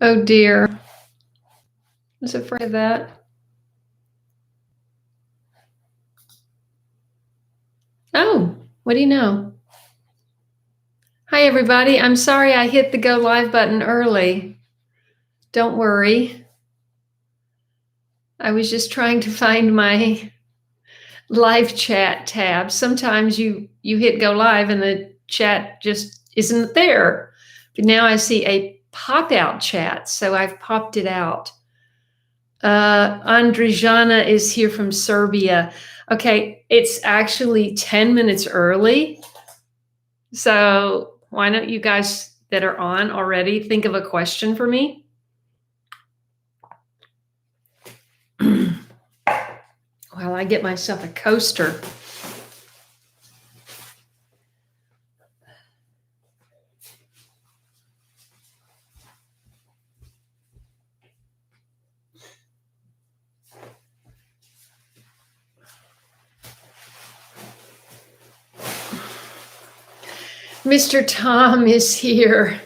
Oh dear. I was afraid of that. Oh, what do you know? Hi, everybody. I'm sorry I hit the go live button early. Don't worry. I was just trying to find my live chat tab. Sometimes you hit go live and the chat just isn't there. But now I see a pop out chat, so I've popped it out. Andrijana is here from Serbia. Okay, it's actually 10 minutes early. So why don't you guys that are on already think of a question for me? While I get myself a coaster. Mr. Tom is here.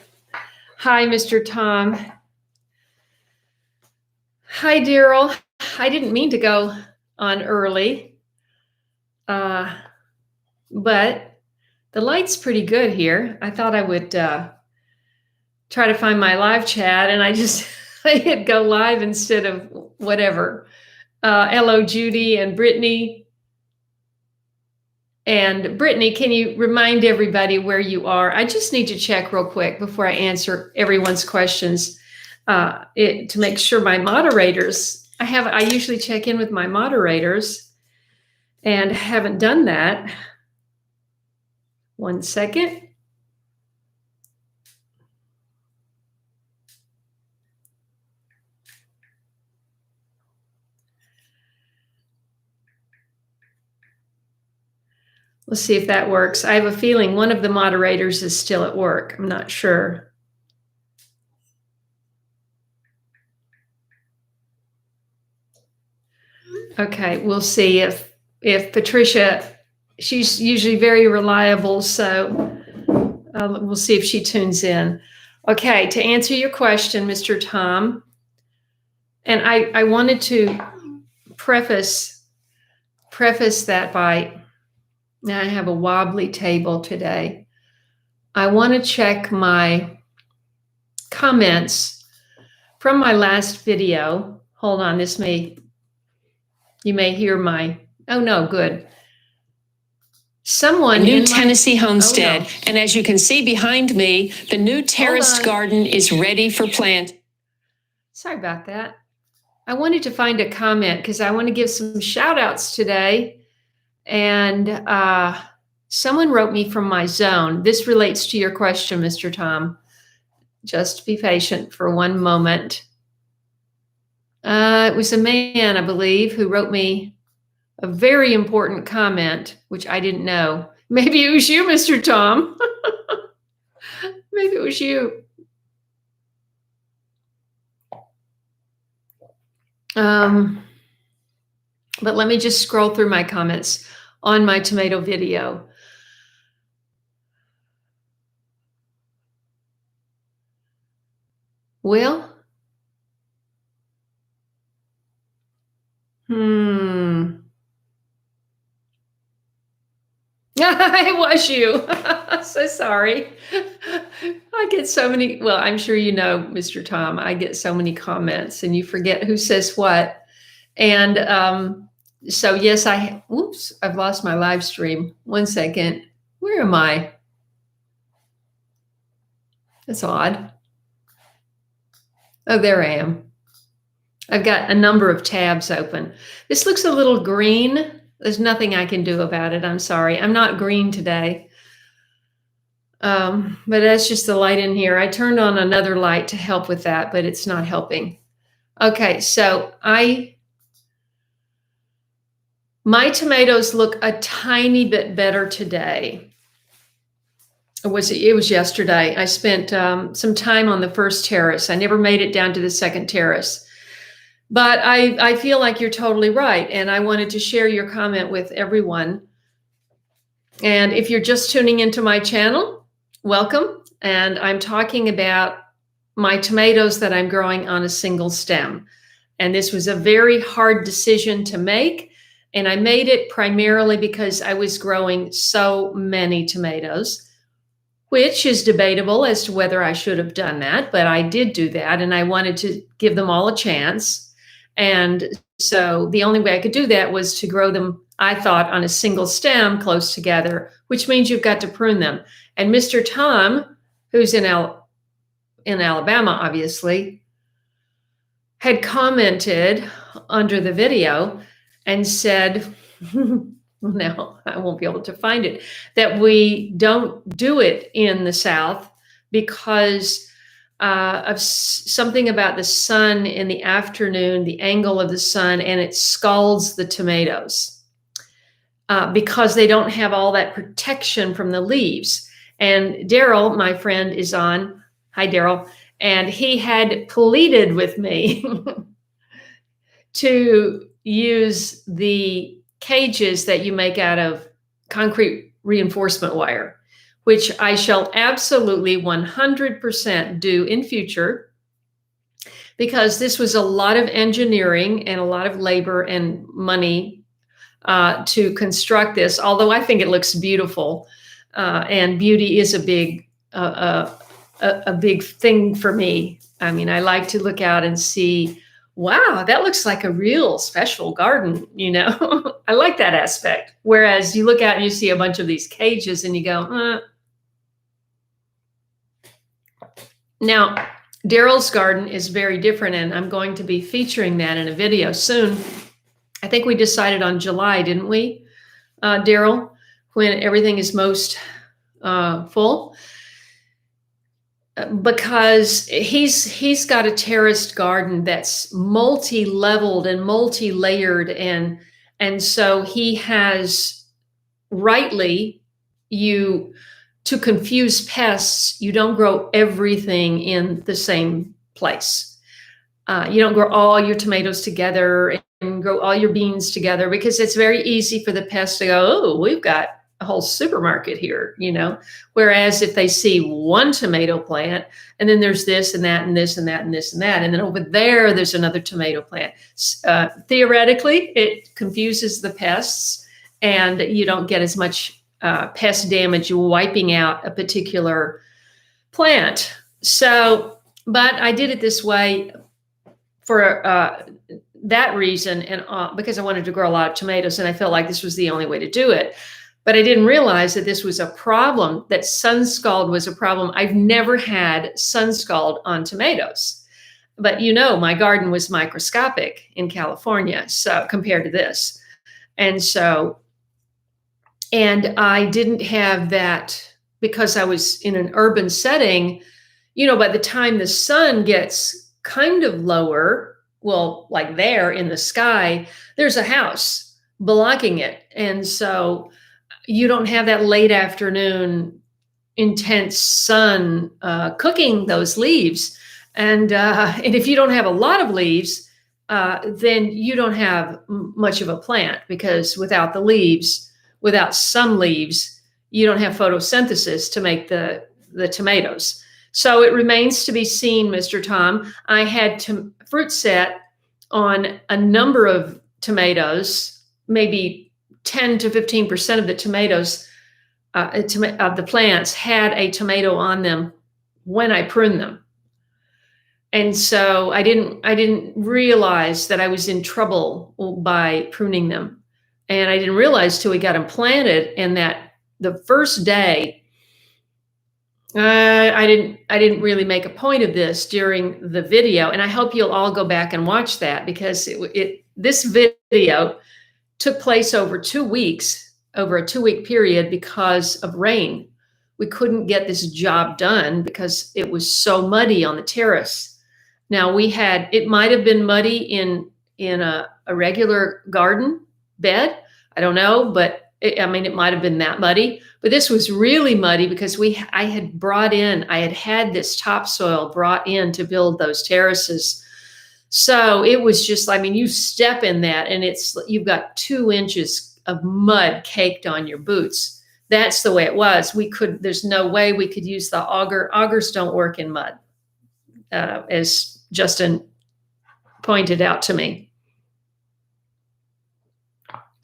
Hi, Mr. Tom. Hi, Daryl. I didn't mean to go on early, but the light's pretty good here. I thought I would try to find my live chat, and I just I hit go live instead of whatever. Hello, Judy and Brittany. And Brittany, can you remind everybody where you are? I just need to check real quick before I answer everyone's questions to make sure my moderators, I usually check in with my moderators and haven't done that. 1 second. Let's see if that works. I have a feeling one of the moderators is still at work. I'm not sure. Okay, we'll see if Patricia, she's usually very reliable, so we'll see if she tunes in. Okay, to answer your question, Mr. Tom, and I wanted to preface that by, now I have a wobbly table today. I want to check my comments from my last video. Hold on, you may hear my, oh no, good. Someone new Tennessee homestead. Oh, no. And as you can see behind me, the new terraced garden is ready for plant. Sorry about that. I wanted to find a comment because I want to give some shout outs today. And someone wrote me from my zone. This relates to your question, Mr. Tom. Just be patient for one moment. It was a man, I believe, who wrote me a very important comment, which I didn't know. Maybe it was you, Mr. Tom. Maybe it was you. But let me just scroll through my comments on my tomato video. Well, it was you. So sorry. I get so many, well, I'm sure you know, Mr. Tom, I get so many comments and you forget who says what. And so yes, oops, I've lost my live stream. 1 second. Where am I? That's odd. Oh, there I am. I've got a number of tabs open. This looks a little green. There's nothing I can do about it. I'm sorry. I'm not green today. But that's just the light in here. I turned on another light to help with that, but it's not helping. Okay, so my tomatoes look a tiny bit better today. It was yesterday. I spent some time on the first terrace. I never made it down to the second terrace. But I feel like you're totally right. And I wanted to share your comment with everyone. And if you're just tuning into my channel, welcome. And I'm talking about my tomatoes that I'm growing on a single stem. And this was a very hard decision to make. And I made it primarily because I was growing so many tomatoes, which is debatable as to whether I should have done that, but I did do that. And I wanted to give them all a chance. And so the only way I could do that was to grow them, I thought, on a single stem close together, which means you've got to prune them. And Mr. Tom, who's in Alabama, obviously, had commented under the video and said, now I won't be able to find it, that we don't do it in the South because of something about the sun in the afternoon, the angle of the sun, and it scalds the tomatoes because they don't have all that protection from the leaves. And Daryl, my friend, is on. Hi, Daryl. And he had pleaded with me to use the cages that you make out of concrete reinforcement wire, which I shall absolutely 100% do in future, because this was a lot of engineering and a lot of labor and money to construct this, although I think it looks beautiful. And beauty is a big thing for me. I mean, I like to look out and see, wow, that looks like a real special garden, I like that aspect. Whereas you look out and you see a bunch of these cages and you go, Now, Daryl's garden is very different, and I'm going to be featuring that in a video soon. I think we decided on July, didn't we, Daryl, when everything is most full? Because he's got a terraced garden that's multi-leveled and multi-layered, and so he has, rightly, to confuse pests, you don't grow everything in the same place. You don't grow all your tomatoes together and grow all your beans together, because it's very easy for the pests to go, oh, we've got a whole supermarket here, Whereas if they see one tomato plant, and then there's this and that and this and that and this and that, and then over there's another tomato plant. Theoretically, it confuses the pests, and you don't get as much pest damage wiping out a particular plant. So, but I did it this way for that reason, and because I wanted to grow a lot of tomatoes, and I felt like this was the only way to do it. But I didn't realize that this was a problem, that sun scald was a problem. I've never had sun scald on tomatoes. But my garden was microscopic in California, so compared to this. And I didn't have that because I was in an urban setting. By the time the sun gets kind of lower, well, like there in the sky, there's a house blocking it. And so you don't have that late afternoon intense sun cooking those leaves. And if you don't have a lot of leaves, then you don't have much of a plant, because without some leaves, you don't have photosynthesis to make the tomatoes. So it remains to be seen, Mr. Tom. I had fruit set on a number of tomatoes, maybe 10 to 15% of the tomatoes of the plants had a tomato on them when I pruned them. And so I didn't realize that I was in trouble by pruning them. And I didn't realize till we got them planted, and that the first day, I didn't really make a point of this during the video. And I hope you'll all go back and watch that, because this video took place over 2 weeks, over a 2-week period, because of rain. We couldn't get this job done because it was so muddy on the terrace. Now it might have been muddy in a regular garden bed. I don't know, but it might have been that muddy, but this was really muddy because I had this topsoil brought in to build those terraces. So it was just, you step in that and you've got 2 inches of mud caked on your boots. That's the way it was. There's no way we could use the auger. Augers don't work in mud. as Justin pointed out to me.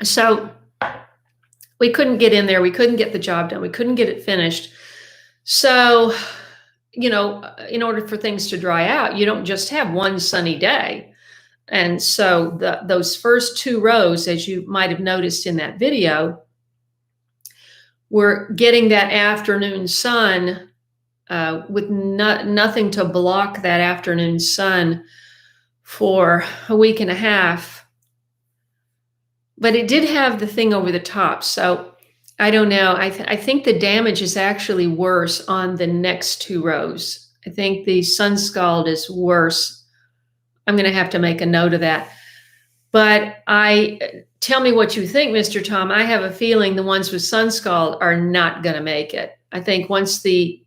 So we couldn't get in there. We couldn't get the job done. We couldn't get it finished. So, in order for things to dry out, you don't just have one sunny day. And so those first 2 rows, as you might have noticed in that video, we're getting that afternoon sun with nothing to block that afternoon sun for a week and a half. But it did have the thing over the top. So I don't know. I think the damage is actually worse on the next 2 rows. I think the sun scald is worse. I'm going to have to make a note of that. But tell me what you think, Mr. Tom. I have a feeling the ones with sun scald are not going to make it. I think once the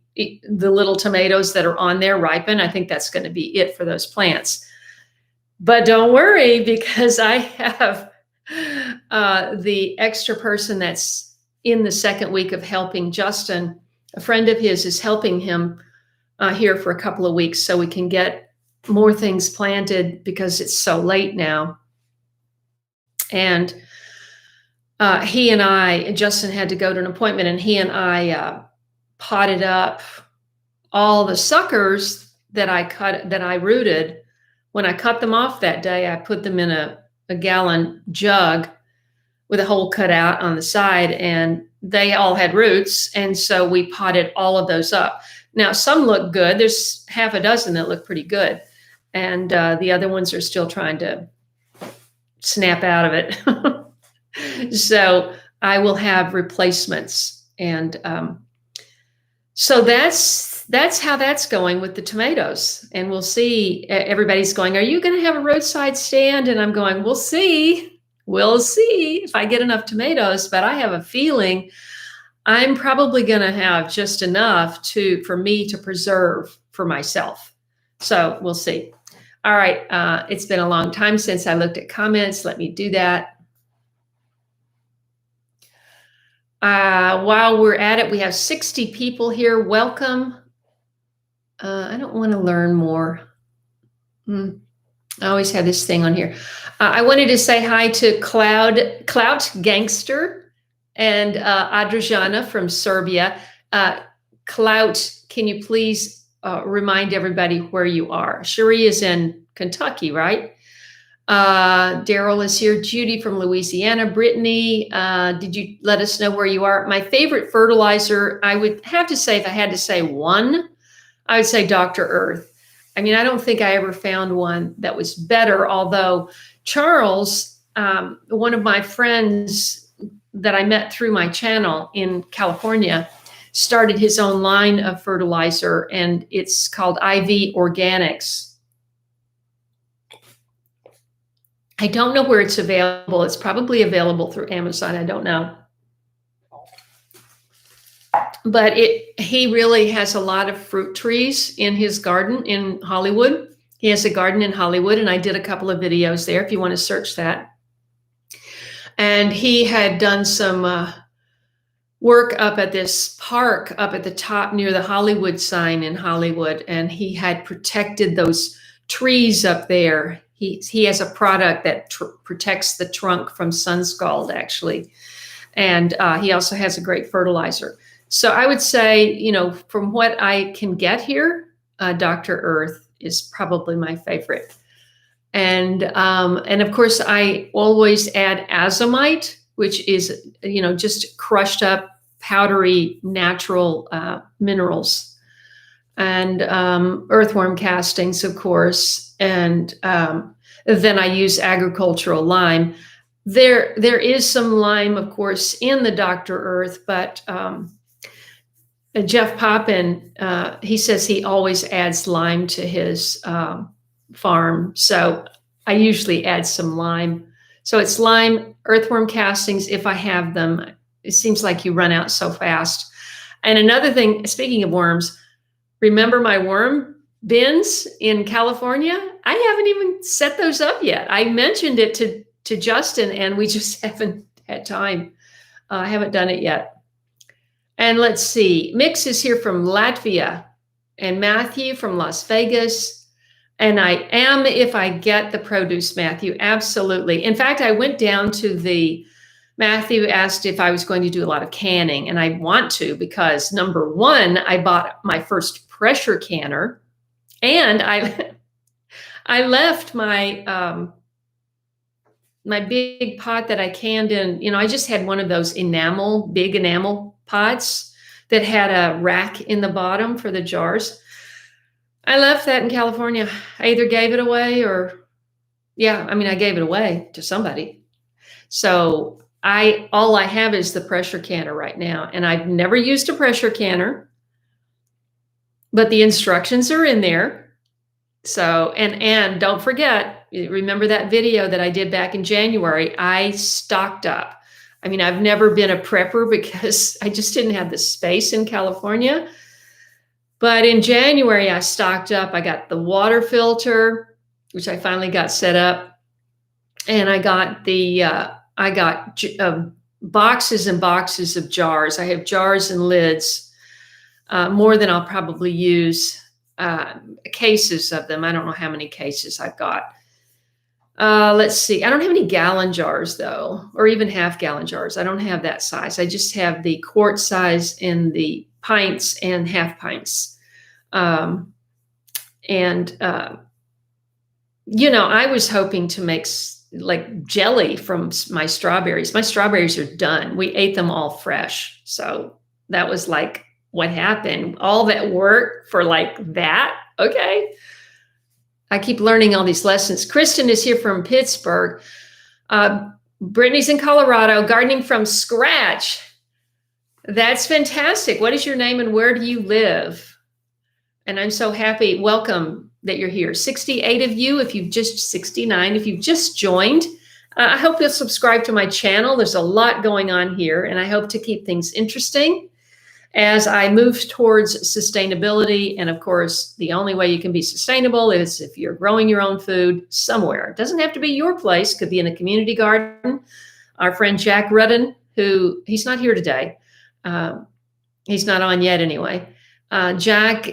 little tomatoes that are on there ripen, I think that's going to be it for those plants. But don't worry, because I have the extra person that's in the second week of helping Justin. A friend of his is helping him here for a couple of weeks so we can get more things planted because it's so late now. And Justin had to go to an appointment, and he and I potted up all the suckers that I rooted. When I cut them off that day, I put them in a gallon jug with a hole cut out on the side, and they all had roots. And so we potted all of those up. Now, some look good. There's half a dozen that look pretty good. And the other ones are still trying to snap out of it. So I will have replacements. And so that's how that's going with the tomatoes. And we'll see. Everybody's going, are you going to have a roadside stand? And I'm going, we'll see. We'll see if I get enough tomatoes. But I have a feeling I'm probably going to have just enough for me to preserve for myself. So we'll see. All right. It's been a long time since I looked at comments. Let me do that. While we're at it, we have 60 people here. Welcome. I don't want to learn more. I always have this thing on here. I wanted to say hi to Clout Gangster and Adriana from Serbia. Clout, can you please remind everybody where you are? Cherie is in Kentucky, right? Daryl is here. Judy from Louisiana. Brittany, did you let us know where you are? My favorite fertilizer, I would have to say, if I had to say one, I would say Dr. Earth. I mean, I don't think I ever found one that was better, although Charles, one of my friends that I met through my channel in California, started his own line of fertilizer, and it's called IV Organics. I don't know where it's available. It's probably available through Amazon. I don't know. But he really has a lot of fruit trees in his garden in Hollywood. He has a garden in Hollywood, and I did a couple of videos there if you want to search that. And he had done some work up at this park up at the top near the Hollywood sign in Hollywood, and he had protected those trees up there. He has a product that protects the trunk from sun scald, actually. And he also has a great fertilizer. So I would say, from what I can get here, Dr. Earth is probably my favorite. And of course, I always add azomite, which is, just crushed up, powdery, natural minerals. And earthworm castings, of course. And then I use agricultural lime. There is some lime, of course, in the Dr. Earth, but Jeff Poppin, he says he always adds lime to his farm. So I usually add some lime. So it's lime, earthworm castings, if I have them. It seems like you run out so fast. And another thing, speaking of worms, remember my worm bins in California? I haven't even set those up yet. I mentioned it to Justin, and we just haven't had time. I haven't done it yet. And let's see, Mix is here from Latvia. and Matthew from Las Vegas. And I am, if I get the produce, Matthew, absolutely. In fact, I went down to Matthew asked if I was going to do a lot of canning, and I want to because number one, I bought my first pressure canner, and I left my my big pot that I canned in. I just had one of those big enamel pots that had a rack in the bottom for the jars. I left that in California. I either gave it away I gave it away to somebody. So all I have is the pressure canner right now, and I've never used a pressure canner, but the instructions are in there. So, and don't forget, remember that video that I did back in January? I stocked up. I've never been a prepper because I just didn't have the space in California. But in January, I stocked up. I got the water filter, which I finally got set up. And I got boxes and boxes of jars. I have jars and lids, more than I'll probably use, cases of them. I don't know how many cases I've got. Let's see. I don't have any gallon jars, though, or even half-gallon jars. I don't have that size. I just have the quart size and the pints and half pints. I was hoping to make like jelly from my strawberries. My strawberries are done. We ate them all fresh. So that was like what happened. All that work for like that. Okay. I keep learning all these lessons. Kristen is here from Pittsburgh. Brittany's in Colorado, gardening from scratch. That's fantastic. What is your name and where do you live? And I'm so happy. Welcome that you're here. 68 of you, 69, if you've just joined. I hope you'll subscribe to my channel. There's a lot going on here, and I hope to keep things interesting as I move towards sustainability. And of course, the only way you can be sustainable is if you're growing your own food somewhere. It doesn't have to be your place. It could be in a community garden. Our friend Jack Rudden, he's not here today. He's not on yet anyway. Jack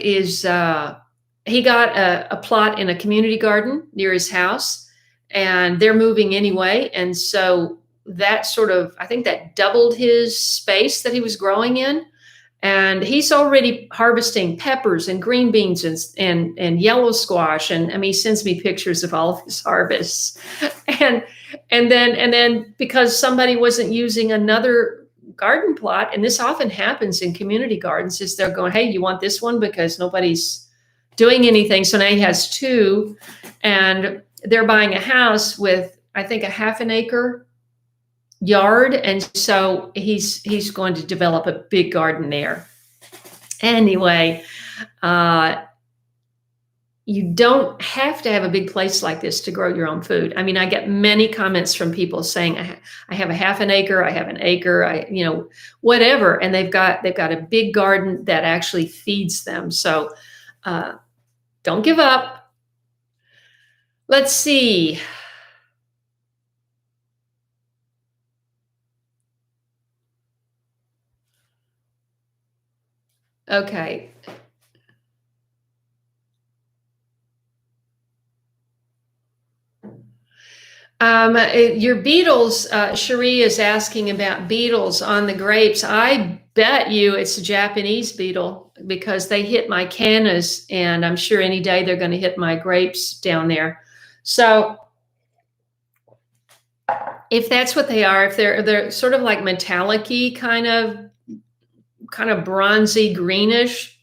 he got a plot in a community garden near his house, and they're moving anyway. And so that I think that doubled his space that he was growing in. And he's already harvesting peppers and green beans and yellow squash. And he sends me pictures of all of his harvests. And then because somebody wasn't using another garden plot, and this often happens in community gardens, is they're going, hey, you want this one because nobody's doing anything. So now he has two, and they're buying a house with, I think, a half an acre yard. And so he's going to develop a big garden there. Anyway, you don't have to have a big place like this to grow your own food. I get many comments from people saying, I have a half an acre, I have an acre, whatever. And they've got a big garden that actually feeds them. So don't give up. Let's see. Okay. Your beetles, Cherie is asking about beetles on the grapes. I bet you it's a Japanese beetle because they hit my cannas, and I'm sure any day they're going to hit my grapes down there. So if that's what they are, if they're sort of like metallic-y, kind of bronzy greenish,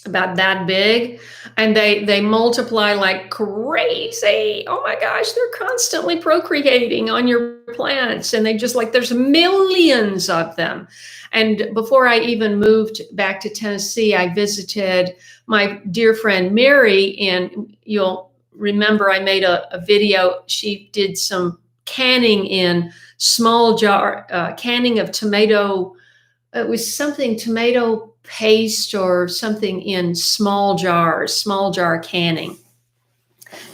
about that big, and they multiply like crazy. Oh my gosh, they're constantly procreating on your plants, and there's millions of them. And before I even moved back to Tennessee, I visited my dear friend Mary, and you'll remember I made a video. She did some canning in small jar, canning of tomato. It was something tomato paste or something in small jar canning.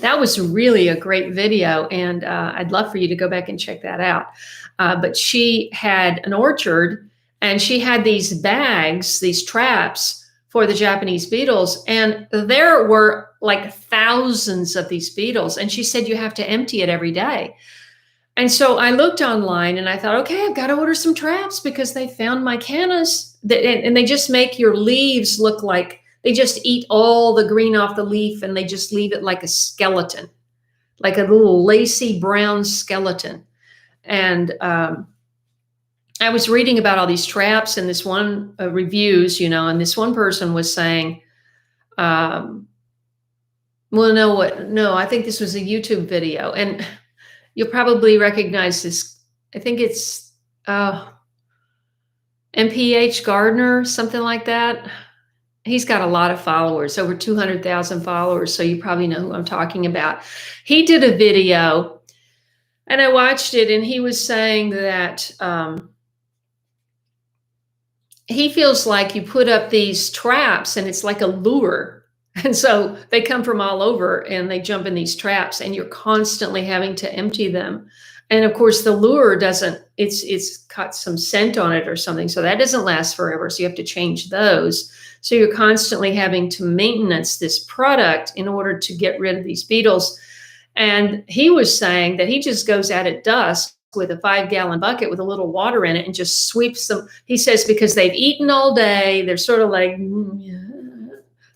That was really a great video, and I'd love for you to go back and check that out. But she had an orchard, and she had these bags, these traps for the Japanese beetles. And there were like thousands of these beetles. And she said, you have to empty it every day. And so I looked online and I thought, okay, I've got to order some traps because they found my cannas and they just make your leaves look like they just eat all the green off the leaf and they just leave it like a skeleton, like a little lacy brown skeleton. And I was reading about all these traps and this one reviews, and this one person was saying, well, no, I think this was a YouTube video, and you'll probably recognize this. I think it's MPH Gardner, something like that. He's got a lot of followers, over 200,000 followers. So you probably know who I'm talking about. He did a video and I watched it, and he was saying that he feels like you put up these traps and it's like a lure. And so they come from all over and they jump in these traps and you're constantly having to empty them. And of course the lure it's got some scent on it or something. So that doesn't last forever. So you have to change those. So you're constantly having to maintenance this product in order to get rid of these beetles. And he was saying that he just goes out at dusk with a 5-gallon bucket with a little water in it and just sweeps them. He says, because they've eaten all day, they're sort of like,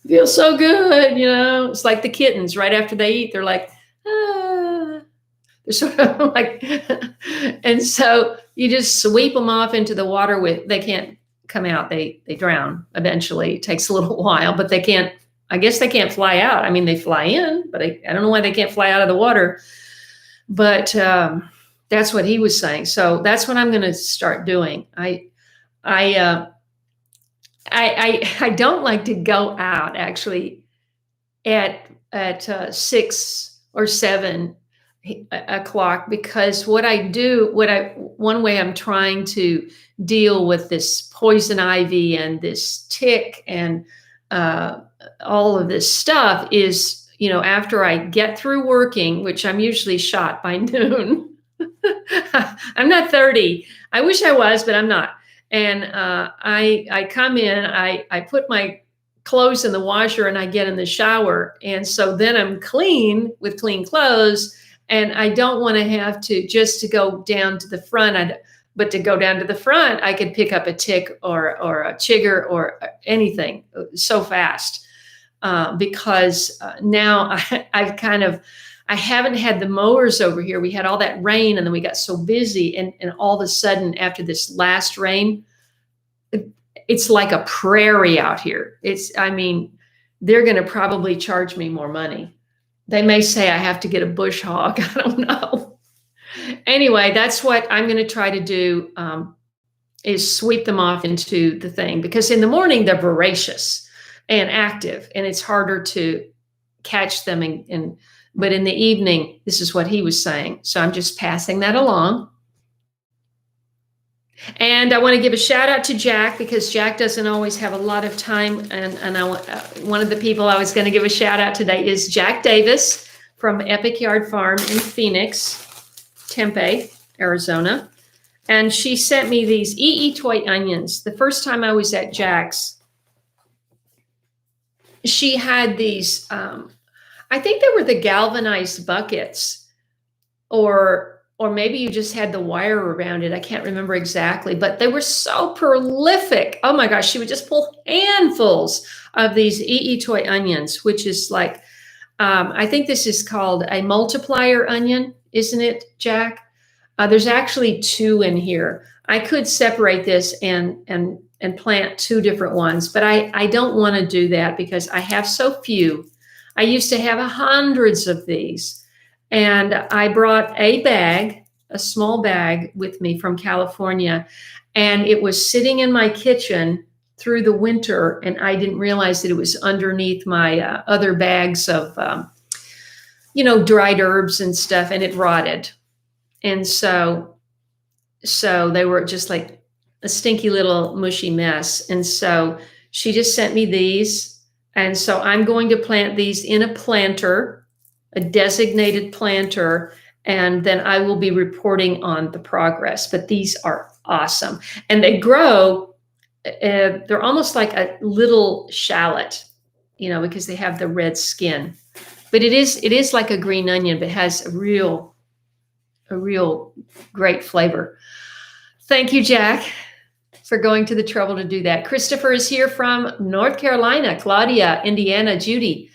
feels so good. It's like the kittens right after they eat, they're like, ah. They're sort of like, and so you just sweep them off into the water they can't come out. They drown eventually. It takes a little while, but I guess they can't fly out. I mean, they fly in, but I don't know why they can't fly out of the water. But that's what he was saying. So that's what I'm going to start doing. I don't like to go out actually at 6 or 7 o'clock, because one way I'm trying to deal with this poison ivy and this tick and all of this stuff is, after I get through working, which I'm usually shot by noon. I'm not 30. I wish I was, but I'm not. And I come in, I put my clothes in the washer and I get in the shower. And so then I'm clean with clean clothes. And I don't want to have to go down to the front. But to go down to the front, I could pick up a tick or a chigger or anything so fast. Because now I haven't had the mowers over here. We had all that rain and then we got so busy. And all of a sudden, after this last rain, it's like a prairie out here. They're going to probably charge me more money. They may say I have to get a bush hog. I don't know. Anyway, that's what I'm going to try to do, is sweep them off into the thing, because in the morning they're voracious and active and it's harder to catch them. But in the evening, this is what he was saying. So I'm just passing that along. And I want to give a shout out to Jack, because Jack doesn't always have a lot of time. And one of the people I was going to give a shout out today is Jack Davis from Epic Yard Farm in Phoenix, Tempe, Arizona. And she sent me these toy onions. The first time I was at Jack's, she had these, I think they were the galvanized buckets, or maybe you just had the wire around it. I can't remember exactly, but they were so prolific. Oh my gosh, she would just pull handfuls of these toy onions, which is like, I think this is called a multiplier onion, isn't it, Jack? There's actually 2 in here. I could separate this and plant 2 different ones, but I don't want to do that because I have so few. I used to have hundreds of these. And I brought a small bag with me from California, and it was sitting in my kitchen through the winter, and I didn't realize that it was underneath my other bags of, dried herbs and stuff, and it rotted. And so they were just like a stinky little mushy mess. And so she just sent me these. And so I'm going to plant these in a planter, a designated planter, and then I will be reporting on the progress. But these are awesome. And they grow they're almost like a little shallot, because they have the red skin. But it is like a green onion, but it has a real great flavor. Thank you, Jack, for going to the trouble to do that. Christopher is here from North Carolina, Claudia, Indiana, Judy.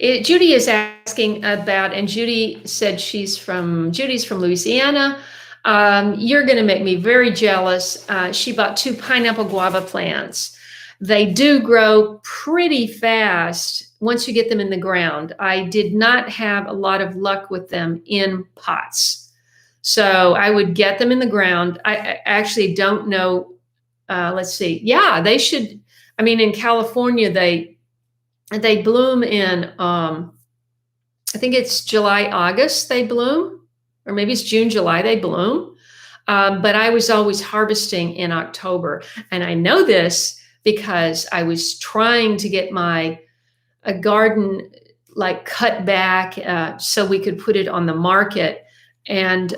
Judy is asking about, and Judy said Judy's from Louisiana. You're going to make me very jealous. She bought 2 pineapple guava plants. They do grow pretty fast once you get them in the ground. I did not have a lot of luck with them in pots. So I would get them in the ground. I actually don't know. Let's see. Yeah, they should. I mean, in California, they bloom in, I think it's July, August they bloom, or maybe it's June, July they bloom. But I was always harvesting in October. And I know this because I was trying to get a garden like cut back so we could put it on the market. And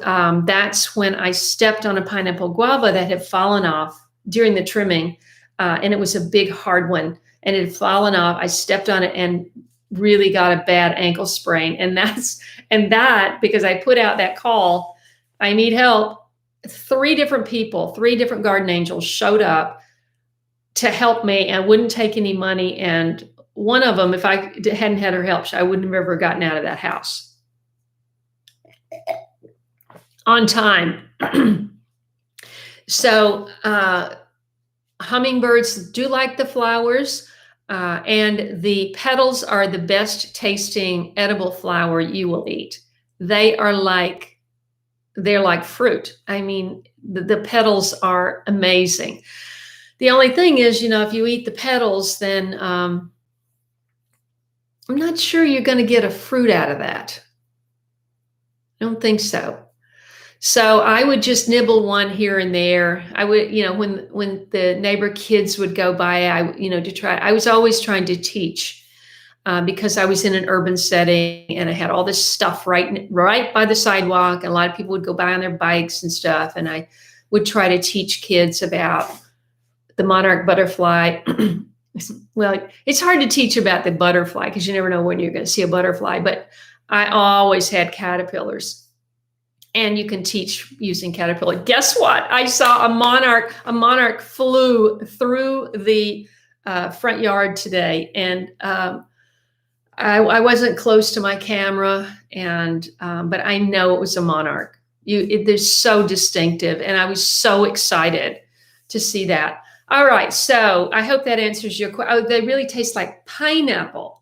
that's when I stepped on a pineapple guava that had fallen off during the trimming. And it was a big, hard one. And it had fallen off. I stepped on it and really got a bad ankle sprain. And that because I put out that call, I need help. 3 different people, 3 different garden angels showed up to help me and wouldn't take any money. And one of them, if I hadn't had her help, I wouldn't have ever gotten out of that house on time. So hummingbirds do like the flowers, and the petals are the best tasting edible flower you will eat. They're like fruit. I mean, the petals are amazing. The only thing is, if you eat the petals, then I'm not sure you're going to get a fruit out of that. I don't think so. So I would just nibble one here and there. I would, when the neighbor kids would go by, I was always trying to teach because I was in an urban setting and I had all this stuff right by the sidewalk. And a lot of people would go by on their bikes and stuff. And I would try to teach kids about the monarch butterfly. Well, it's hard to teach about the butterfly because you never know when you're going to see a butterfly, but I always had caterpillars. And you can teach using caterpillar. Guess what? I saw a monarch. A monarch flew through the front yard today, and I wasn't close to my camera, but I know it was a monarch. They're so distinctive, and I was so excited to see that. All right, so I hope that answers your question. Oh, they really taste like pineapple.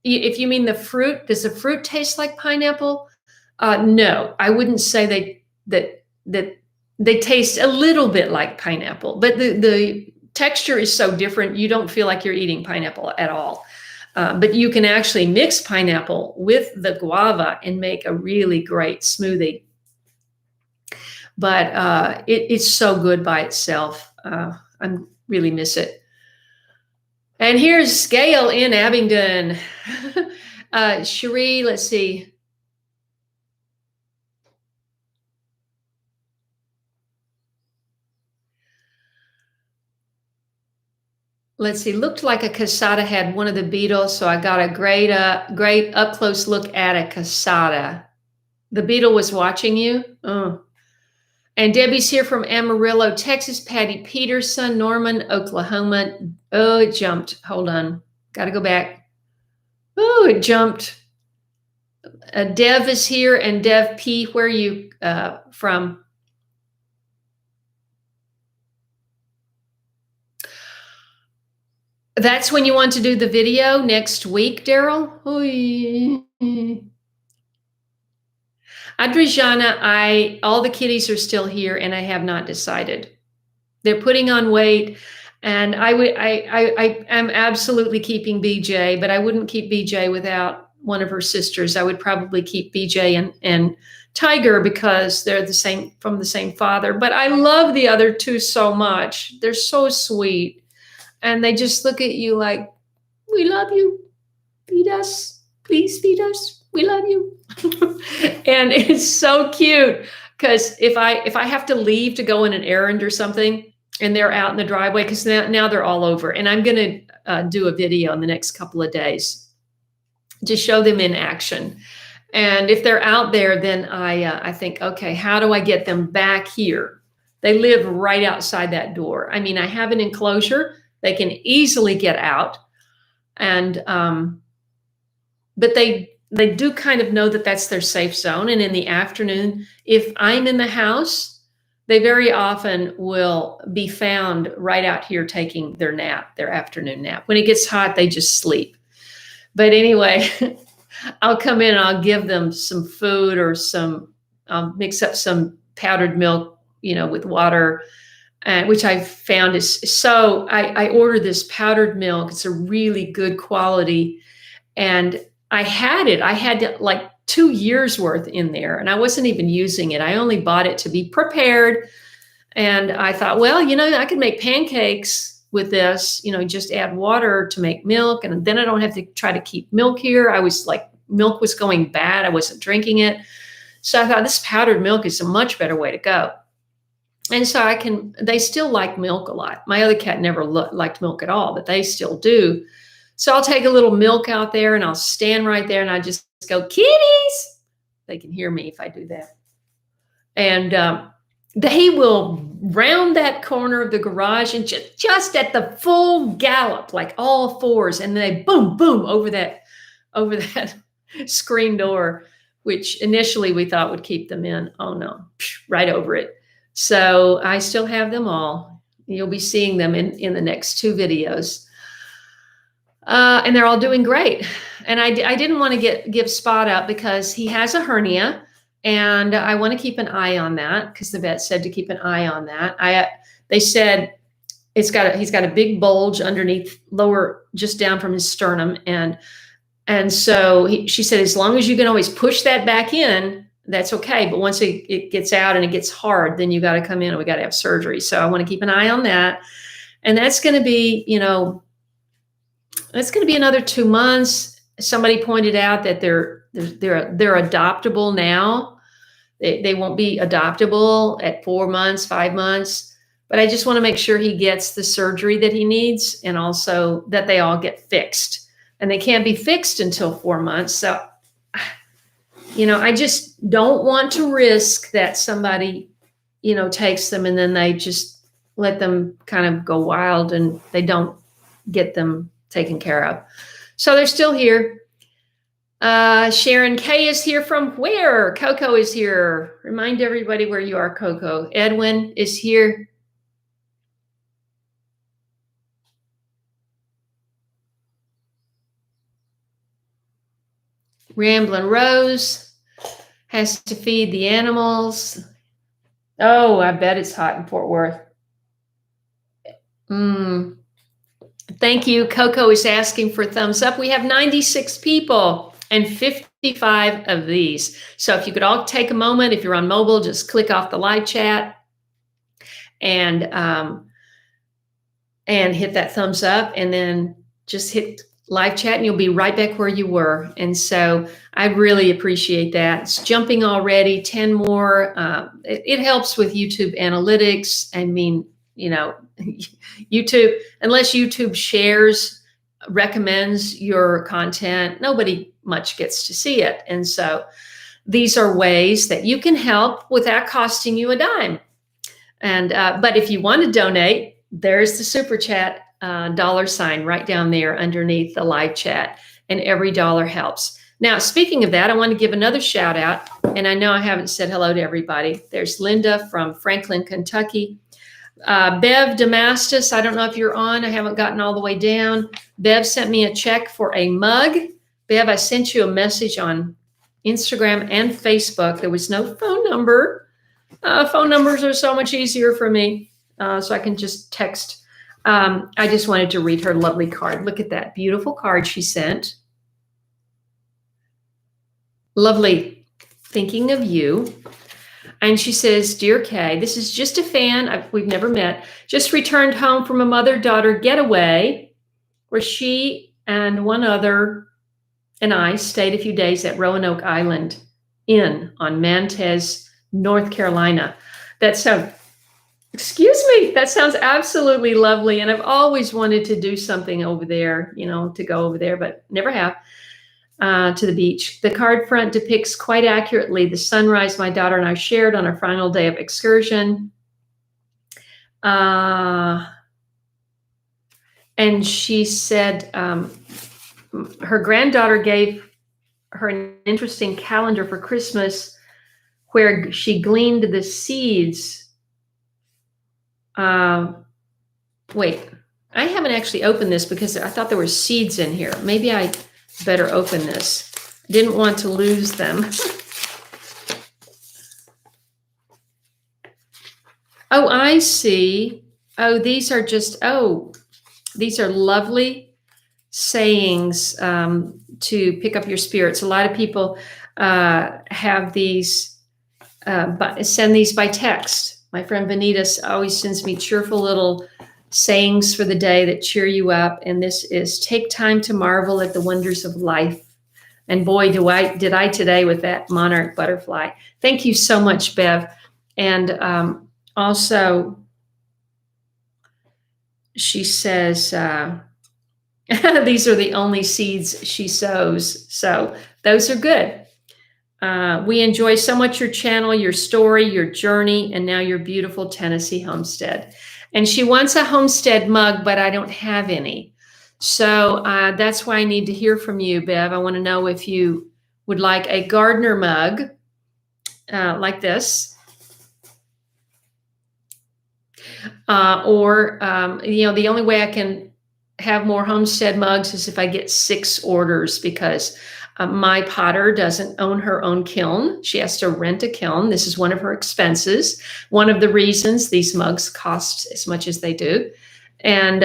If you mean the fruit, does the fruit taste like pineapple? No, I wouldn't say that they taste a little bit like pineapple, but the texture is so different. You don't feel like you're eating pineapple at all. But you can actually mix pineapple with the guava and make a really great smoothie. But it's so good by itself. I really miss it. And here's Gail in Abingdon. Cherie, let's see. Let's see, looked like a cassata had one of the beetles, so I got a great up-close look at a cassata. The beetle was watching you? Oh. And Debbie's here from Amarillo, Texas. Patty Peterson, Norman, Oklahoma. Oh, it jumped. Hold on. Got to go back. Oh, it jumped. Dev is here, and Dev P, where are you from? That's when you want to do the video next week, Daryl? Adriana, all the kitties are still here and I have not decided. They're putting on weight, and I am absolutely keeping BJ, but I wouldn't keep BJ without one of her sisters. I would probably keep BJ and Tiger because they're from the same father. But I love the other 2 so much. They're so sweet. And they just look at you like, we love you. Feed us. Please feed us. We love you. And it's so cute because if I have to leave to go on an errand or something and they're out in the driveway, because now they're all over, and I'm going to do a video in the next couple of days to show them in action. And if they're out there, then I think, okay, how do I get them back here? They live right outside that door. I mean, I have an enclosure. They can easily get out. And, but they do kind of know that that's their safe zone. And in the afternoon, if I'm in the house, they very often will be found right out here taking their nap, their afternoon nap. When it gets hot, they just sleep. But anyway, I'll come in and I'll give them some food or I'll mix up some powdered milk, with water, which I found is so, I ordered this powdered milk. It's a really good quality. And I had like 2 years worth in there, and I wasn't even using it. I only bought it to be prepared. And I thought, well, I could make pancakes with this, just add water to make milk. And then I don't have to try to keep milk here. I was like, milk was going bad. I wasn't drinking it. So I thought this powdered milk is a much better way to go. And so they still like milk a lot. My other cat never liked milk at all, but they still do. So I'll take a little milk out there and I'll stand right there and I just go, kitties. They can hear me if I do that. And they will round that corner of the garage and just at the full gallop, like all fours. And they boom, boom over that screen door, which initially we thought would keep them in. Oh no, right over it. So I still have them all. You'll be seeing them in the next 2 videos. And they're all doing great. And I didn't want to give Spot up because he has a hernia, and I want to keep an eye on that because the vet said to keep an eye on that. They said he's got a big bulge underneath, lower, just down from his sternum, and so she said as long as you can always push that back in, that's okay. But once it gets out and it gets hard, then you got to come in and we got to have surgery. So I want to keep an eye on that, and that's going to be it's going to be another 2 months. Somebody pointed out that they're adoptable now. They won't be adoptable at 4 months, 5 months. But I just want to make sure he gets the surgery that he needs, and also that they all get fixed. And they can't be fixed until 4 months. So, I just don't want to risk that somebody, takes them and then they just let them kind of go wild and they don't get them taken care of. So they're still here. Sharon Kaye is here from where? Coco is here. Remind everybody where you are, Coco. Edwin is here. Ramblin' Rose has to feed the animals. Oh, I bet it's hot in Fort Worth. Thank you. Coco is asking for thumbs up. We have 96 people and 55 of these. So if you could all take a moment, if you're on mobile, just click off the live chat and hit that thumbs up, and then just hit live chat and you'll be right back where you were. And so I really appreciate that. It's jumping already, 10 more. It helps with YouTube analytics. I mean, YouTube, unless YouTube recommends your content, nobody much gets to see it. And so these are ways that you can help without costing you a dime. And but if you want to donate, there's the super chat $sign right down there underneath the live chat, and every dollar helps. Now, speaking of that, I want to give another shout out, and I know I haven't said hello to everybody. There's Linda from Franklin, Kentucky. Bev Damastis, I don't know if you're on. I haven't gotten all the way down. Bev sent me a check for a mug. Bev, I sent you a message on Instagram and Facebook. There was no phone number. Phone numbers are so much easier for me, so I can just text. I just wanted to read her lovely card. Look at that beautiful card she sent. Lovely. Thinking of you. And she says, Dear Kay, this is just a fan. We've never met. Just returned home from a mother-daughter getaway where she and one other and I stayed a few days at Roanoke Island Inn on Mantez, North Carolina. That sounds, excuse me, that sounds absolutely lovely. And I've always wanted to do something over there, to go over there, but never have. To the beach. The card front depicts quite accurately the sunrise my daughter and I shared on our final day of excursion. And she said her granddaughter gave her an interesting calendar for Christmas where she gleaned the seeds. Wait, I haven't actually opened this because I thought there were seeds in here. Maybe I better open this. Didn't want to lose them. Oh, I see. Oh, these are lovely sayings to pick up your spirits. A lot of people have these, send these by text. My friend Benita always sends me cheerful little sayings for the day that cheer you up. And this is take time to marvel at the wonders of life. And boy, did I today with that monarch butterfly. Thank you so much, Bev. And also, she says, these are the only seeds she sows. So those are good. We enjoy so much your channel, your story, your journey, and now your beautiful Tennessee homestead. And she wants a homestead mug, but I don't have any. So that's why I need to hear from you, Bev. I want to know if you would like a gardener mug like this. Or the only way I can have more homestead mugs is if I get 6 orders, because my potter doesn't own her own kiln. She has to rent a kiln. This is one of her expenses. One of the reasons these mugs cost as much as they do. And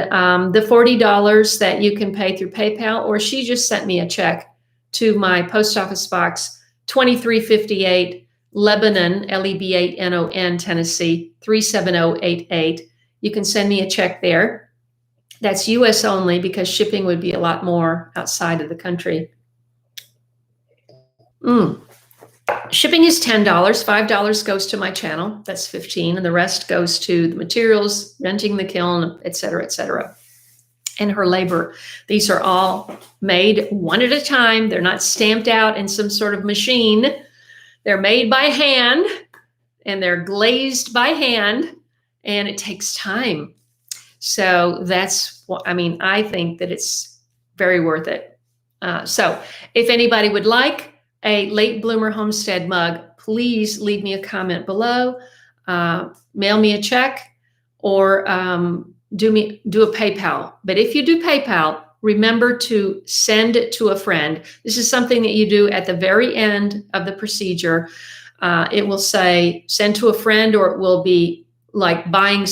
the $40 that you can pay through PayPal, or she just sent me a check to my post office box, 2358 Lebanon, Lebanon, Tennessee, 37088. You can send me a check there. That's US only, because shipping would be a lot more outside of the country. Shipping is $10. $5 goes to my channel. That's $15. And the rest goes to the materials, renting the kiln, et cetera, and her labor. These are all made one at a time. They're not stamped out in some sort of machine. They're made by hand, and they're glazed by hand, and it takes time. So that's what, I think that it's very worth it. So if anybody would like a late bloomer homestead mug, please leave me a comment below, mail me a check, or do a PayPal. But if you do PayPal, remember to send it to a friend. This is something that you do at the very end of the procedure. It will say send to a friend, or it will be like buying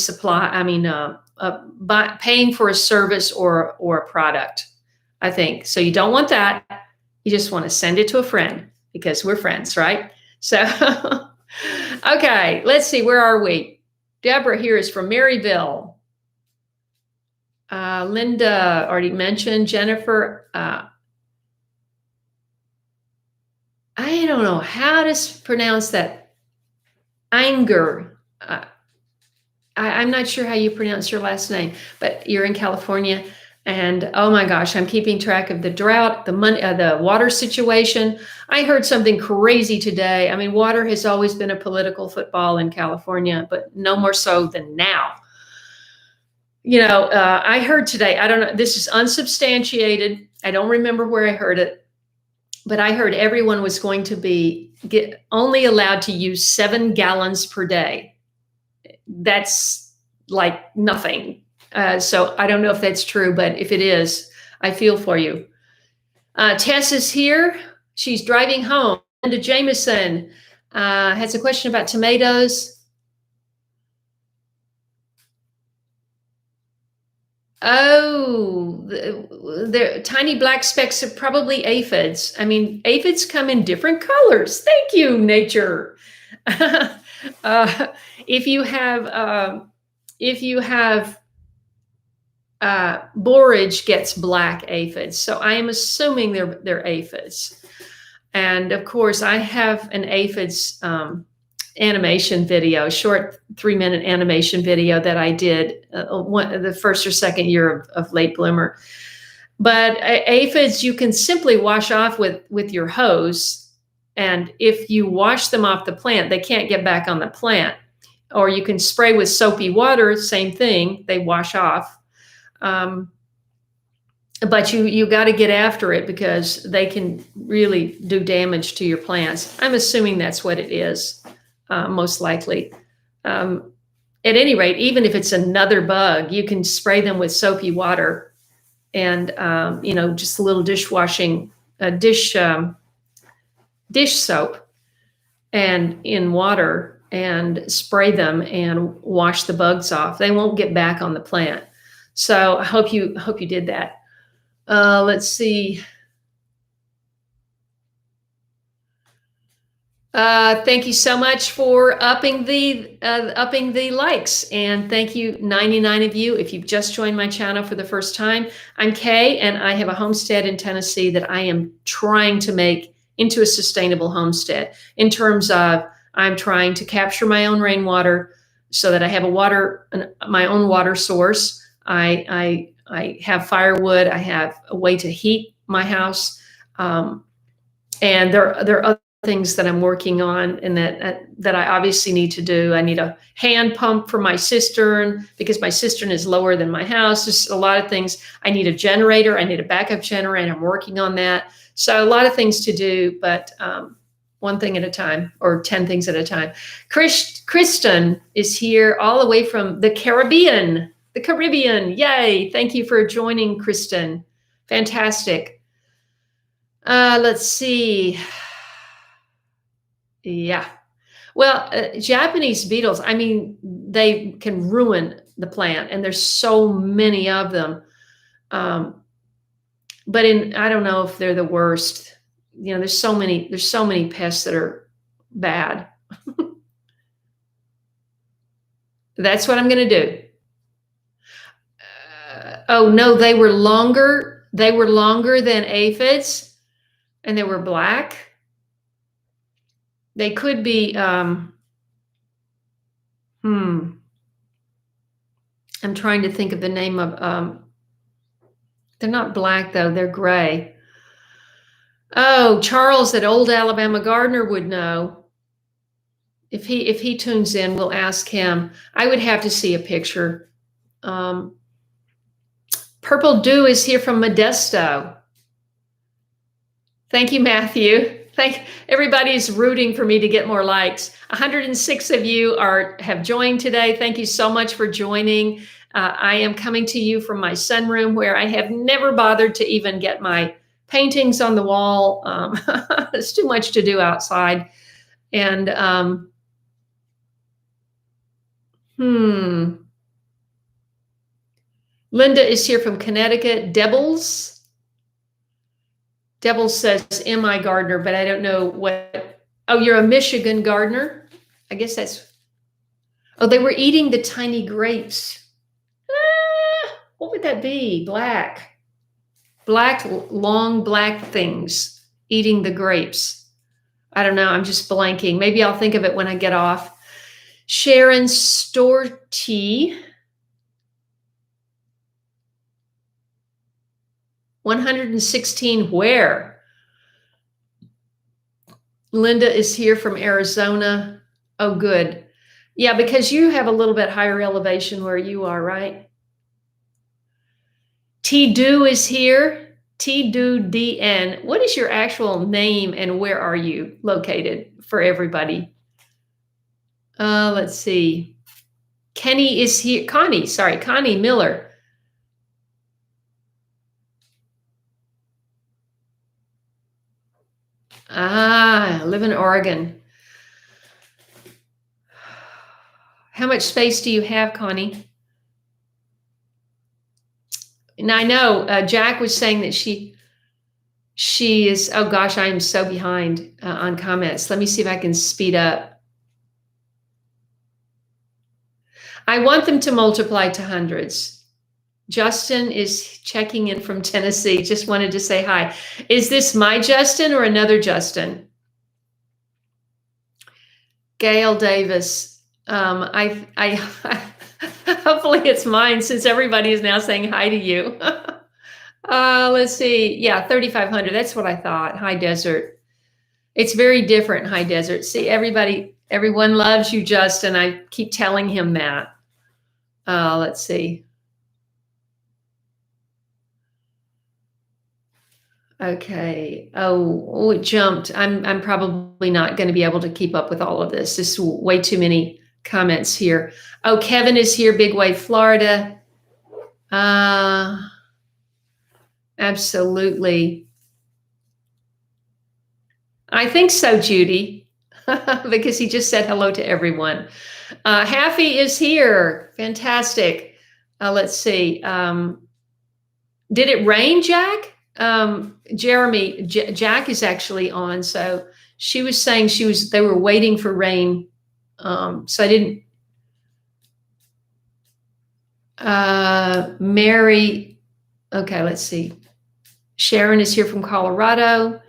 paying for a service or a product, I think. So you don't want that. You just want to send it to a friend, because we're friends, right? So, okay, let's see. Where are we? Deborah here is from Maryville. Linda already mentioned. Jennifer, I don't know how to pronounce that. Anger. I'm not sure how you pronounce your last name, but you're in California. And oh my gosh, I'm keeping track of the drought, the water situation. I heard something crazy today. Water has always been a political football in California, but no more so than now. I heard today, I don't know, this is unsubstantiated. I don't remember where I heard it, but I heard everyone was going to get only allowed to use 7 gallons per day. That's like nothing. So I don't know if that's true, but if it is, I feel for you. Tess is here. She's driving home. Linda Jameson has a question about tomatoes. Oh, the tiny black specks are probably aphids. Aphids come in different colors. Thank you, nature. If you have borage gets black aphids. So I am assuming they're aphids. And of course, I have an aphids animation video, short 3-minute animation video that I did the first or second year of late bloomer. But aphids, you can simply wash off with your hose. And if you wash them off the plant, they can't get back on the plant. Or you can spray with soapy water, same thing, they wash off. But you got to get after it because they can really do damage to your plants. I'm assuming that's what it is, most likely. At any rate, even if it's another bug, you can spray them with soapy water and, just a little dish soap and in water and spray them and wash the bugs off. They won't get back on the plant. So I hope you did that. Let's see. Thank you so much for upping the likes, and thank you 99 of you if you've just joined my channel for the first time. I'm Kaye, and I have a homestead in Tennessee that I am trying to make into a sustainable homestead. In terms of, I'm trying to capture my own rainwater so that I have my own water source. I have firewood. I have a way to heat my house, and there are other things that I'm working on, and that I obviously need to do. I need a hand pump for my cistern because my cistern is lower than my house. Just a lot of things. I need a generator. I need a backup generator. I'm working on that. So a lot of things to do, but one thing at a time, or 10 things at a time. Kristen is here all the way from the Caribbean. The Caribbean, yay. Thank you for joining, Kristen. Fantastic. Let's see. Yeah. Well, Japanese beetles, I mean, they can ruin the plant, and there's so many of them. But I don't know if they're the worst. There's so many pests that are bad. That's what I'm going to do. Oh no, they were longer. They were longer than aphids, and they were black. They could be. I'm trying to think of the name of. They're not black though. They're gray. Oh, Charles at Old Alabama Gardener would know. If he tunes in, we'll ask him. I would have to see a picture. Purple Dew is here from Modesto. Thank you, Matthew. Everybody's rooting for me to get more likes. 106 of you have joined today. Thank you so much for joining. I am coming to you from my sunroom where I have never bothered to even get my paintings on the wall. It's too much to do outside. And Linda is here from Connecticut. Devils says, am I gardener? But I don't know what. Oh, you're a Michigan gardener? I guess that's. Oh, they were eating the tiny grapes. What would that be? Black, long black things eating the grapes. I don't know. I'm just blanking. Maybe I'll think of it when I get off. Sharon Storty. 116 where? Linda is here from Arizona. Oh, good. Yeah, because you have a little bit higher elevation where you are, right? T-Do is here. T-Do DN. What is your actual name and where are you located for everybody? Let's see. Kenny is here. Connie Miller. I live in Oregon. How much space do you have, Connie? And I know Jack was saying that she is, oh gosh, I am so behind on comments. Let me see if I can speed up. I want them to multiply to hundreds. Justin is checking in from Tennessee. Just wanted to say hi. Is this my Justin or another Justin? Gail Davis. I hopefully it's mine since everybody is now saying hi to you. Let's see. Yeah, 3,500. That's what I thought. High Desert. It's very different, High Desert. See, everyone loves you, Justin. I keep telling him that. Let's see. Okay. Oh, it jumped. I'm probably not going to be able to keep up with all of this. There's way too many comments here. Oh, Kevin is here, Big Wave, Florida. Absolutely. I think so, Judy, because he just said hello to everyone. Haffy is here. Fantastic. Let's see. Did it rain, Jack? Jeremy, Jack is actually on. So she was saying they were waiting for rain. So I didn't. Mary. Okay, let's see. Sharon is here from Colorado.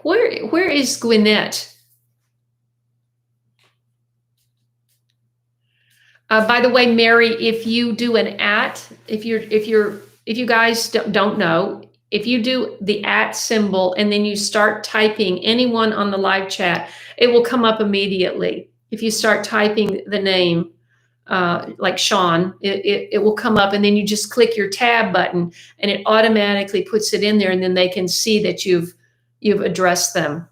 Where is Gwinnett? By the way, Mary, if you do an if you guys don't know, if you do the @ and then you start typing anyone on the live chat, it will come up immediately. If you start typing the name, like Sean, it will come up, and then you just click your tab button and it automatically puts it in there, and then they can see that you've addressed them.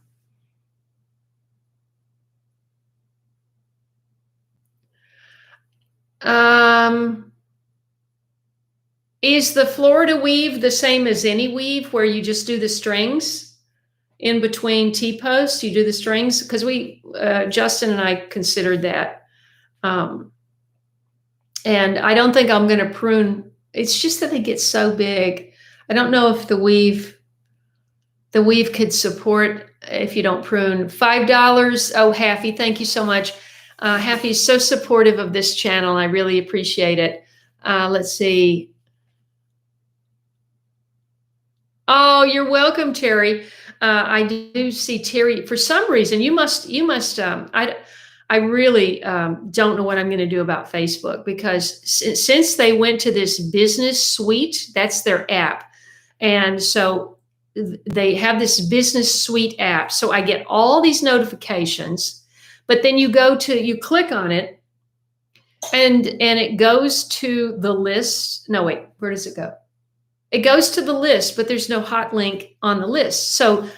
Is the Florida weave the same as any weave where you just do the strings in between T-posts? You do the strings? Because Justin and I considered that. And I don't think I'm going to prune. It's just that they get so big. I don't know if the weave could support if you don't prune. $5. Oh, Haffy, thank you so much. Haffy is so supportive of this channel. I really appreciate it. Let's see. Oh, you're welcome, Terry. I do see Terry. For some reason, you must. I really don't know what I'm going to do about Facebook, because since they went to this business suite, that's their app, and so they have this business suite app. So I get all these notifications, but then you click on it, and it goes to the list. No, wait, where does it go? It goes to the list, but there's no hot link on the list. So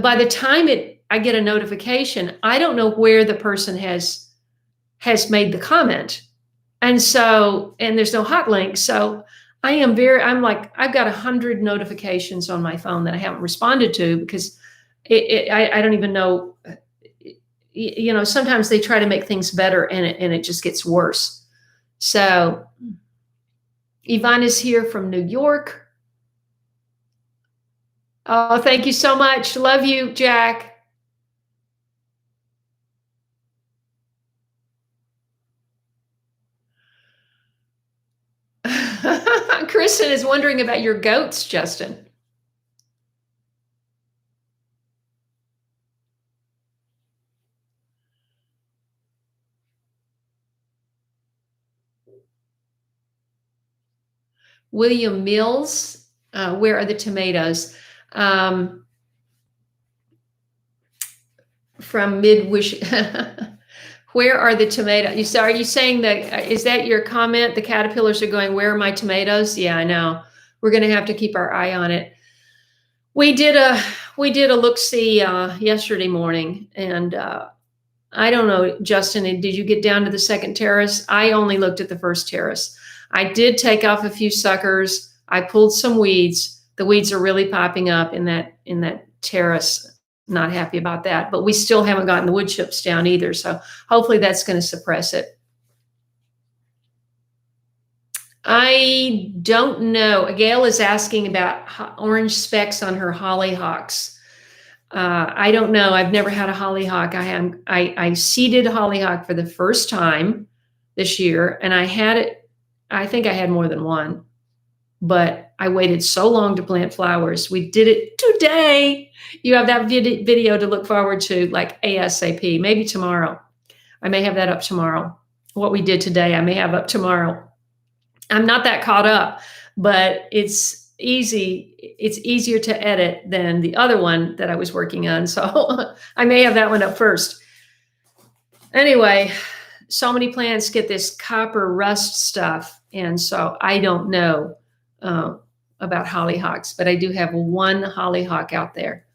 by the time I get a notification, I don't know where the person has made the comment. And there's no hot link. So I'm like, I've got 100 notifications on my phone that I haven't responded to, because I don't even know, sometimes they try to make things better and it just gets worse. So Yvonne is here from New York. Oh, thank you so much. Love you, Jack. Kristen is wondering about your goats, Justin. William Mills, where are the tomatoes? From Midwish. Where are the tomatoes? Are you saying that, is that your comment? The caterpillars are going, where are my tomatoes? Yeah, I know. We're going to have to keep our eye on it. We did a look-see yesterday morning, and I don't know, Justin, did you get down to the second terrace? I only looked at the first terrace. I did take off a few suckers. I pulled some weeds. The weeds are really popping up in that terrace. Not happy about that, but we still haven't gotten the wood chips down either. So hopefully that's going to suppress it. I don't know. Gail is asking about orange specks on her hollyhocks. I don't know. I've never had a hollyhock. I seeded hollyhock for the first time this year, and I had it I think I had more than one, but I waited so long to plant flowers. We did it today. You have that video to look forward to, like ASAP, maybe tomorrow. I may have that up tomorrow. What we did today, I may have up tomorrow. I'm not that caught up, but it's easy. It's easier to edit than the other one that I was working on. So I may have that one up first. Anyway, so many plants get this copper rust stuff. And so I don't know about hollyhocks, but I do have one hollyhock out there.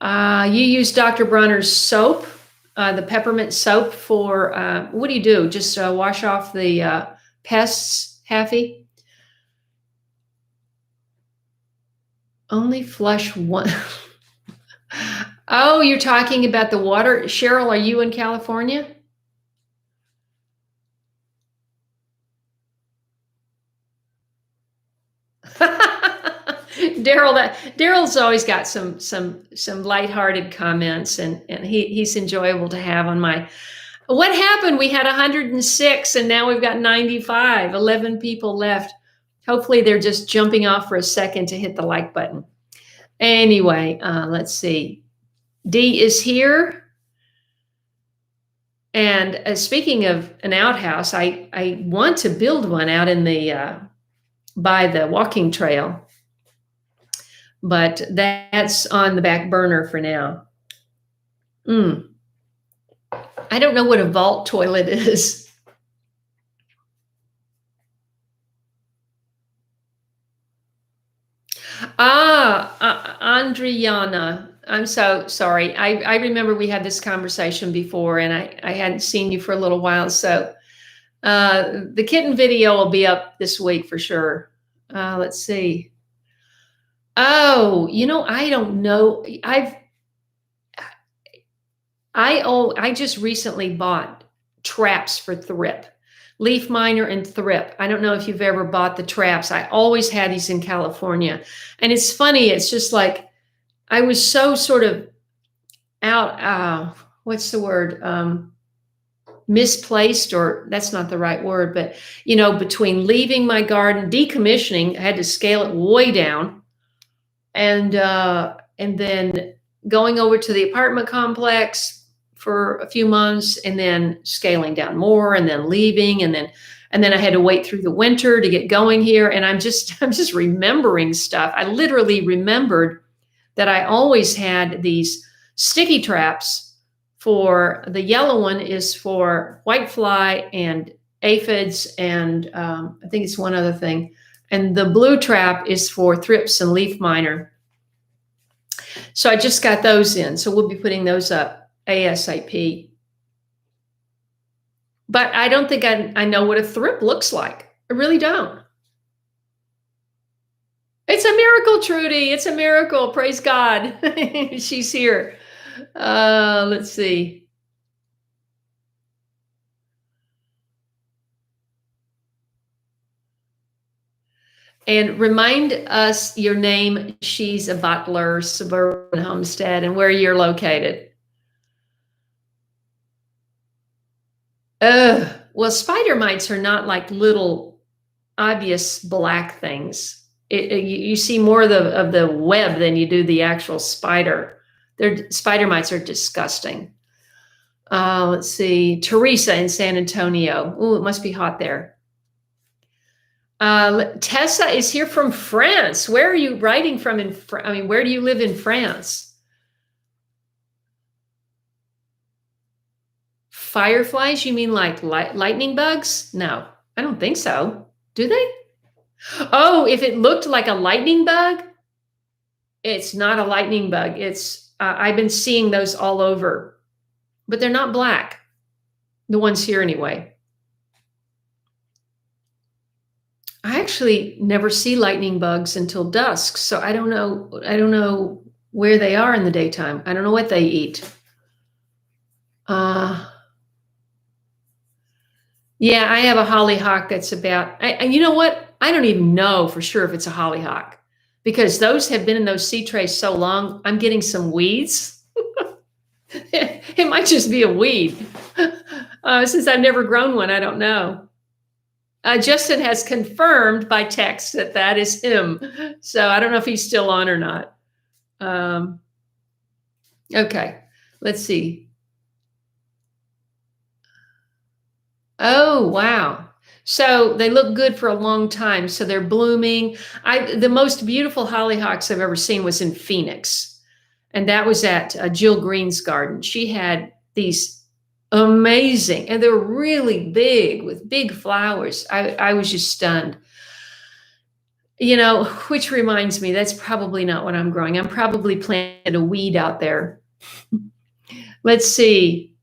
You use Dr. Bronner's soap, the peppermint soap for, what do you do? Just wash off the pests, Haffy? Only flush one. Oh, you're talking about the water. Cheryl, are you in California? Daryl's always got some lighthearted comments, and he's enjoyable to have on my. What happened? We had 106 and now we've got 95. 11 people left. Hopefully they're just jumping off for a second to hit the like button. Anyway, let's see. Dee is here. And speaking of an outhouse, I want to build one out in the by the walking trail, but that's on the back burner for now. I don't know what a vault toilet is. Andriana, I'm so sorry. I remember we had this conversation before, and I hadn't seen you for a little while. So the kitten video will be up this week for sure. Let's see. Oh, I don't know. I just recently bought traps for thrip, leaf miner and thrip. I don't know if you've ever bought the traps. I always had these in California. And it's funny. It's just like, I was so sort of out, what's the word? Misplaced, or that's not the right word, but between leaving my garden, decommissioning, I had to scale it way down, and then going over to the apartment complex for a few months, and then scaling down more, and then leaving, and then I had to wait through the winter to get going here. And I'm just remembering stuff. I literally remembered that I always had these sticky traps. For the yellow one is for whitefly and aphids, and I think it's one other thing. And the blue trap is for thrips and leaf miner. So I just got those in. So we'll be putting those up ASAP. But I don't think I know what a thrip looks like. I really don't. It's a miracle, Trudy. It's a miracle. Praise God. She's here. Let's see. And remind us your name. She's a Butler, Suburban Homestead, and where you're located. Well, spider mites are not like little obvious black things. You see more of the web than you do the actual spider. Spider mites are disgusting. Let's see. Teresa in San Antonio. Oh, it must be hot there. Tessa is here from France. Where are you writing from? Where do you live in France? Fireflies? You mean like lightning bugs? No, I don't think so. Do they? Oh, if it looked like a lightning bug, it's not a lightning bug. It's I've been seeing those all over, but they're not black. The ones here anyway. I actually never see lightning bugs until dusk, so I don't know where they are in the daytime. I don't know what they eat. Yeah, I have a hollyhock that's about, and you know what? I don't even know for sure if it's a hollyhock, because those have been in those seed trays so long, I'm getting some weeds. It might just be a weed. Since I've never grown one, I don't know. Justin has confirmed by text that that is him. So I don't know if he's still on or not. Okay, let's see. Oh, wow. So they look good for a long time. So they're blooming. The most beautiful hollyhocks I've ever seen was in Phoenix. And that was at Jill Green's garden. She had these amazing, and they were really big with big flowers. I was just stunned. Which reminds me, that's probably not what I'm growing. I'm probably planting a weed out there. Let's see.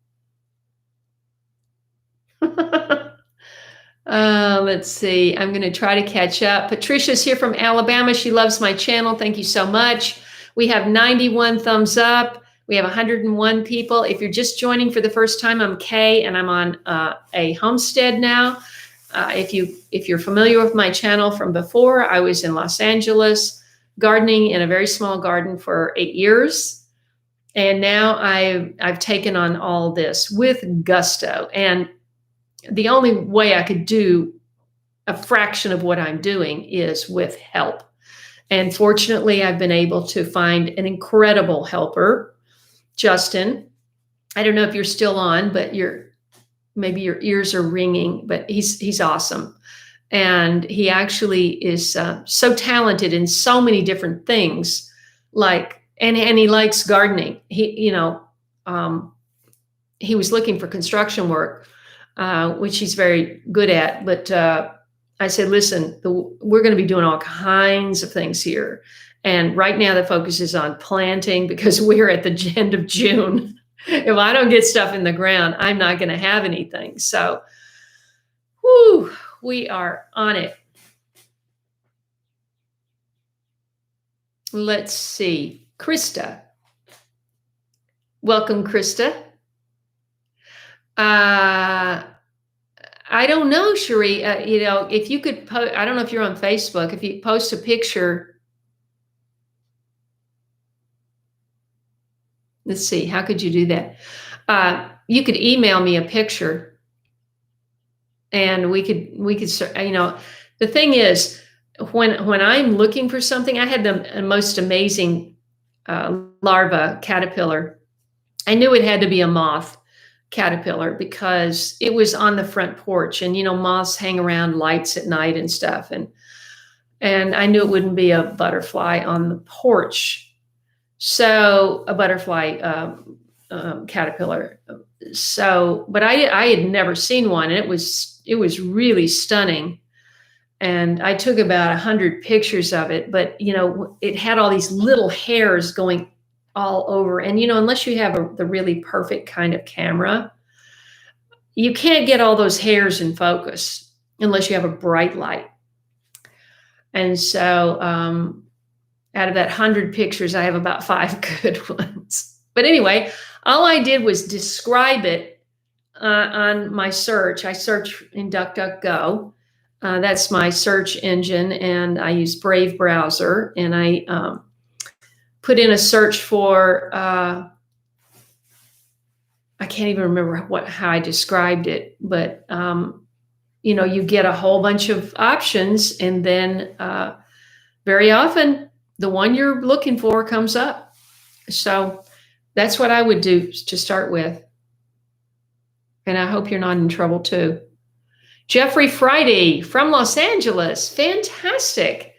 Let's see. I'm going to try to catch up. Patricia's here from Alabama. She loves my channel. Thank you so much. We have 91 thumbs up. We have 101 people. If you're just joining for the first time, I'm Kaye, and I'm on a homestead now. If you're familiar with my channel from before, I was in Los Angeles gardening in a very small garden for 8 years. And now I've taken on all this with gusto. And the only way I could do a fraction of what I'm doing is with help. And fortunately, I've been able to find an incredible helper, Justin. I don't know if you're still on, but maybe your ears are ringing, but he's awesome. And he actually is so talented in so many different things, and he likes gardening. He was looking for construction work, which he's very good at. But I said, listen, we're going to be doing all kinds of things here. And right now the focus is on planting because we're at the end of June. If I don't get stuff in the ground, I'm not going to have anything. So, we are on it. Let's see. Krista. Welcome, Krista. I don't know, Cherie. If you could post, I don't know if you're on Facebook, if you post a picture. Let's see, how could you do that? You could email me a picture and we could, the thing is, when I'm looking for something, I had the most amazing larva caterpillar. I knew it had to be a moth caterpillar because it was on the front porch, and moths hang around lights at night and stuff, and I knew it wouldn't be a butterfly on the porch. So a butterfly caterpillar. So, but I had never seen one, and it was really stunning. And I took about 100 pictures of it, but it had all these little hairs going all over. And unless you have the really perfect kind of camera, you can't get all those hairs in focus unless you have a bright light. And so out of that 100 pictures, I have about 5 good ones. But anyway, all I did was describe it on my search. I search in DuckDuckGo. That's my search engine, and I use Brave browser, and I put in a search for, I can't even remember how I described it, but, you get a whole bunch of options, and then very often the one you're looking for comes up. So that's what I would do to start with. And I hope you're not in trouble too. Jeffrey Friday from Los Angeles. Fantastic.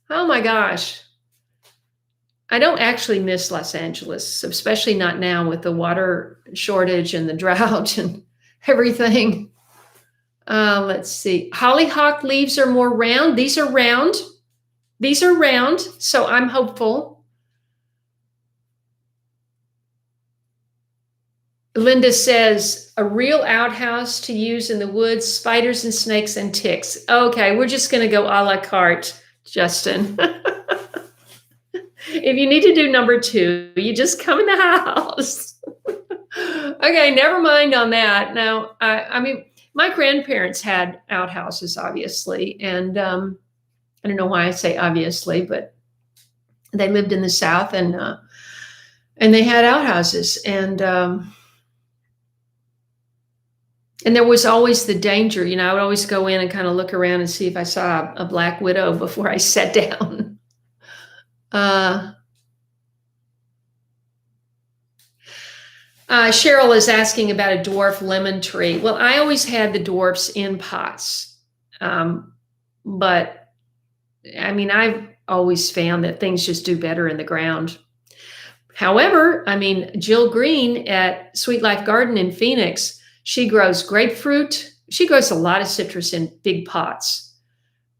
Oh my gosh. I don't actually miss Los Angeles, especially not now with the water shortage and the drought and everything. Let's see. Hollyhock leaves are more round. These are round. These are round, so I'm hopeful. Linda says, a real outhouse to use in the woods, spiders and snakes and ticks. Okay, we're just going to go a la carte, Justin. If you need to do number 2, you just come in the house. Okay, never mind on that. Now, I mean, my grandparents had outhouses, obviously, and I don't know why I say obviously, but they lived in the South, and they had outhouses, and And there was always the danger, I would always go in and kind of look around and see if I saw a black widow before I sat down. Cheryl is asking about a dwarf lemon tree. Well, I always had the dwarfs in pots. But I mean, I've always found that things just do better in the ground. However, I mean, Jill Green at Sweet Life Garden in Phoenix, she grows grapefruit. She grows a lot of citrus in big pots.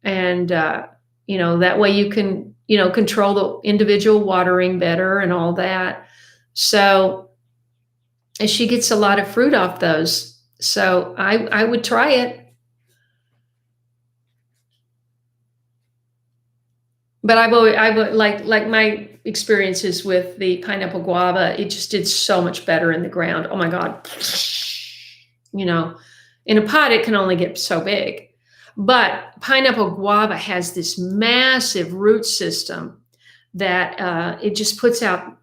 And, that way you can, control the individual watering better and all that. So, and she gets a lot of fruit off those. So I would try it. But I would like my experiences with the pineapple guava, it just did so much better in the ground. Oh my God. In a pot, it can only get so big. But pineapple guava has this massive root system that it just puts out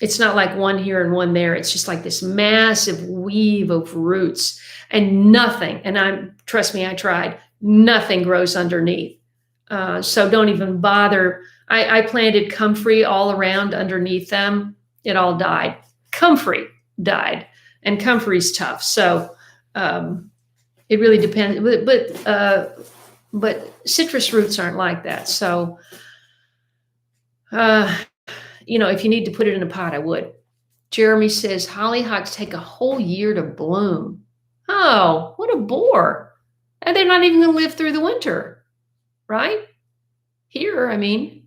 it's not like one here and one there. It's just like this massive weave of roots and nothing. And trust me, I tried. Nothing grows underneath. So don't even bother. I planted comfrey all around underneath them. It all died. Comfrey died, and comfrey's tough. So it really depends. But citrus roots aren't like that. So if you need to put it in a pot, I would. Jeremy says hollyhocks take a whole year to bloom. Oh, what a bore! And they're not even going to live through the winter. Right? Here, I mean.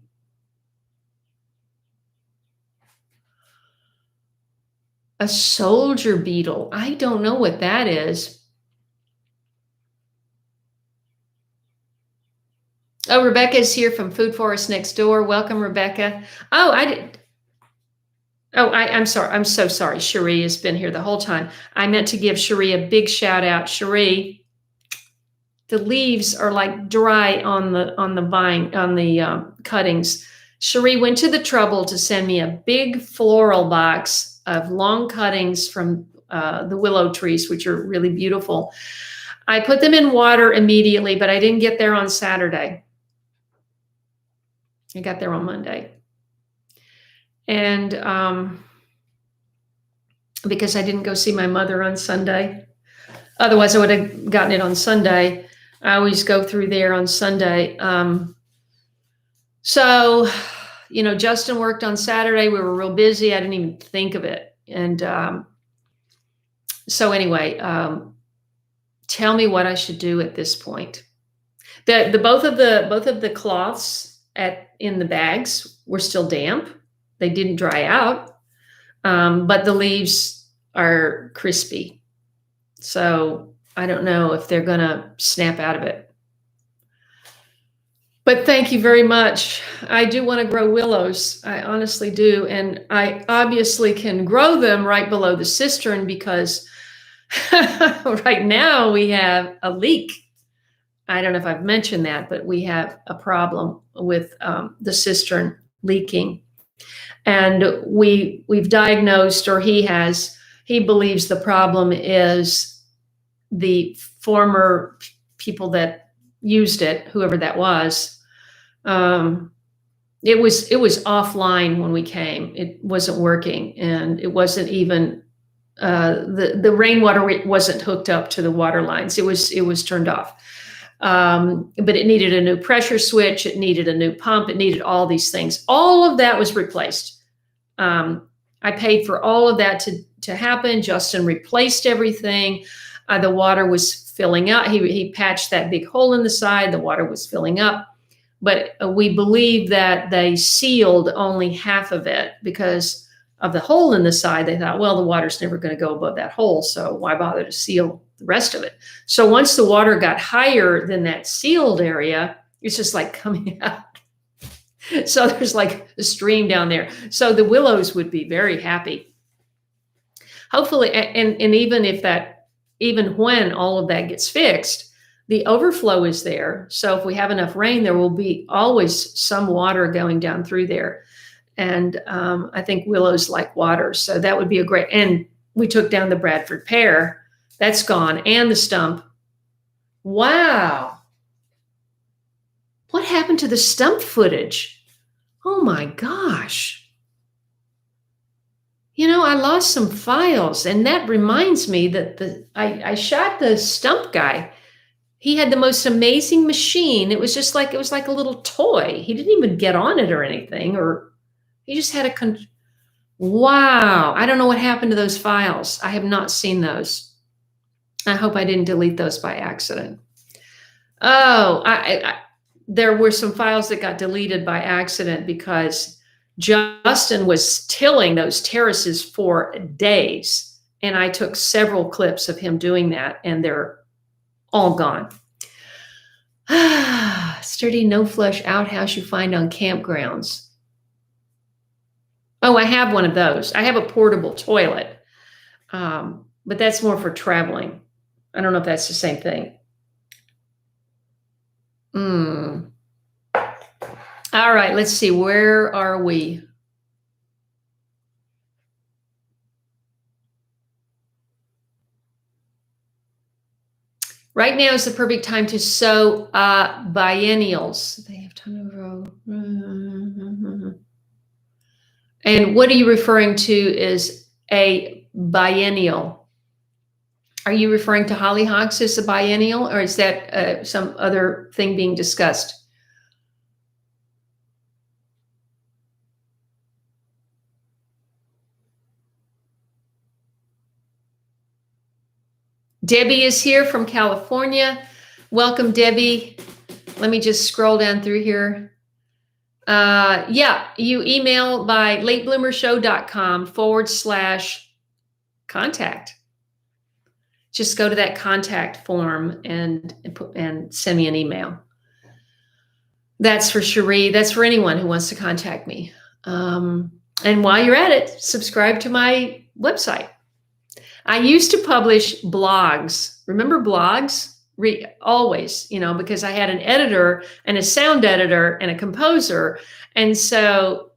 A soldier beetle. I don't know what that is. Oh, Rebecca's here from Food Forest Next Door. Welcome, Rebecca. Oh, I'm sorry. I'm so sorry. Cherie has been here the whole time. I meant to give Cherie a big shout out. Cherie, the leaves are like dry on the vine, on the cuttings. Cherie went to the trouble to send me a big floral box of long cuttings from the willow trees, which are really beautiful. I put them in water immediately, but I didn't get there on Saturday. I got there on Monday. And because I didn't go see my mother on Sunday. Otherwise, I would have gotten it on Sunday. I always go through there on Sunday. So, Justin worked on Saturday. We were real busy. I didn't even think of it. And so anyway, tell me what I should do at this point. Both of the cloths in the bags were still damp. They didn't dry out, but the leaves are crispy. So I don't know if they're going to snap out of it. But thank you very much. I do want to grow willows. I honestly do. And I obviously can grow them right below the cistern because right now we have a leak. I don't know if I've mentioned that, but we have a problem with the cistern leaking. And we've diagnosed, or he believes the problem is the former people that used it, whoever that was. It was offline when we came. It wasn't working, and it wasn't even the rainwater wasn't hooked up to the water lines. It was turned off. But it needed a new pressure switch. It needed a new pump. It needed all these things. All of that was replaced. I paid for all of that to happen. Justin replaced everything. The water was filling up. He patched that big hole in the side. The water was filling up. But we believe that they sealed only half of it because of the hole in the side. They thought, well, the water's never going to go above that hole, so why bother to seal the rest of it? So once the water got higher than that sealed area, it's just like coming out. So there's like a stream down there. So the willows would be very happy. Hopefully, and even when all of that gets fixed, the overflow is there. So if we have enough rain, there will be always some water going down through there. And I think willows like water. So that would be a great, and we took down the Bradford pear. That's gone. And the stump. Wow. What happened to the stump footage? Oh my gosh. You know, I lost some files, and that reminds me that I shot the stump guy. He had the most amazing machine. It was like a little toy. He didn't even get on it or anything, or he just had wow. I don't know what happened to those files. I have not seen those. I hope I didn't delete those by accident. Oh, there were some files that got deleted by accident because Justin was tilling those terraces for days. And I took several clips of him doing that, and they're all gone. Sturdy, no flush outhouse you find on campgrounds. Oh, I have one of those. I have a portable toilet, but that's more for traveling. I don't know if that's the same thing. All right, let's see. Where are we? Right now is the perfect time to sow biennials. They have time to grow. And what are you referring to as a biennial? Are you referring to hollyhocks as a biennial, or is that some other thing being discussed? Debbie is here from California. Welcome, Debbie. Let me just scroll down through here. Yeah, you email by latebloomershow.com/contact. Just go to that contact form and send me an email. That's for Cherie. That's for anyone who wants to contact me. And while you're at it, subscribe to my website. I used to publish blogs. Remember blogs? Always, because I had an editor and a sound editor and a composer. And so,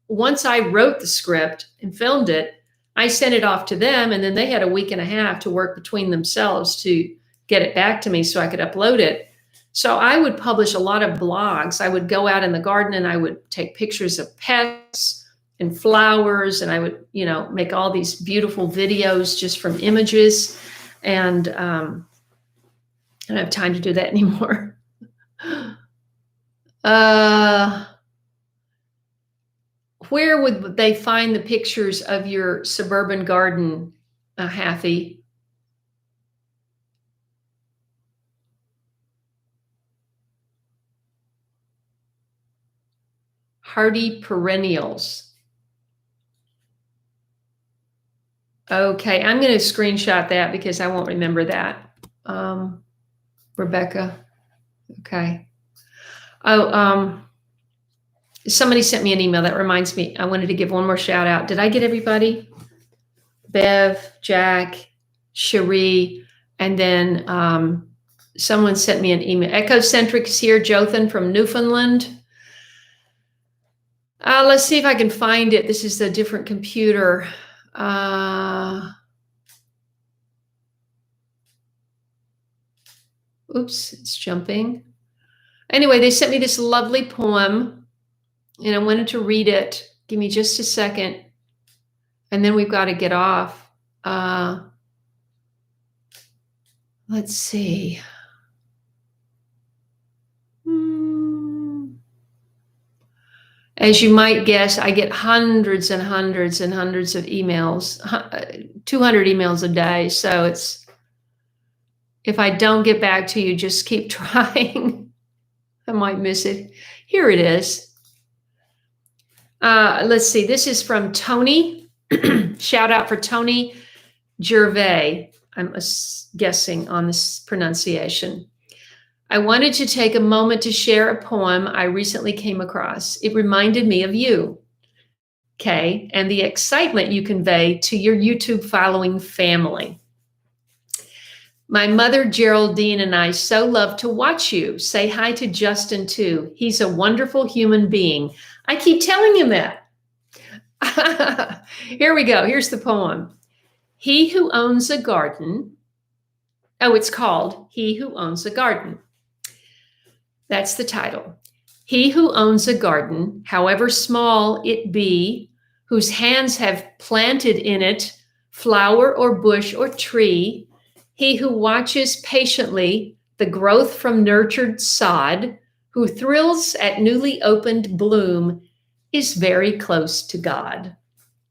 once I wrote the script and filmed it, I sent it off to them, and then they had a week and a half to work between themselves to get it back to me so I could upload it. So I would publish a lot of blogs. I would go out in the garden and I would take pictures of pets and flowers, and I would, make all these beautiful videos just from images. And I don't have time to do that anymore. Where would they find the pictures of your suburban garden, Haffy? Hardy perennials. Okay, I'm going to screenshot that because I won't remember that. Rebecca. Okay. Oh, somebody sent me an email. That reminds me. I wanted to give one more shout out. Did I get everybody? Bev, Jack, Cherie, and then someone sent me an email. Ecocentric is here. Jothan from Newfoundland. Let's see if I can find it. This is a different computer. Oops, it's jumping. Anyway, they sent me this lovely poem, and I wanted to read it. Give me just a second, and then we've got to get off. Let's see. As you might guess, I get hundreds and hundreds and hundreds of emails, 200 emails a day. So if I don't get back to you, just keep trying. I might miss it. Here it is. Let's see. This is from Tony. Shout out for Tony Gervais. I'm guessing on this pronunciation. I wanted to take a moment to share a poem I recently came across. It reminded me of you, Kaye, and the excitement you convey to your YouTube following family. My mother, Geraldine, and I so love to watch you. Say hi to Justin, too. He's a wonderful human being. I keep telling him that. Here we go. Here's the poem. He Who Owns a Garden. Oh, it's called He Who Owns a Garden. That's the title. He who owns a garden, however small it be, whose hands have planted in it flower or bush or tree, he who watches patiently the growth from nurtured sod, who thrills at newly opened bloom, is very close to God.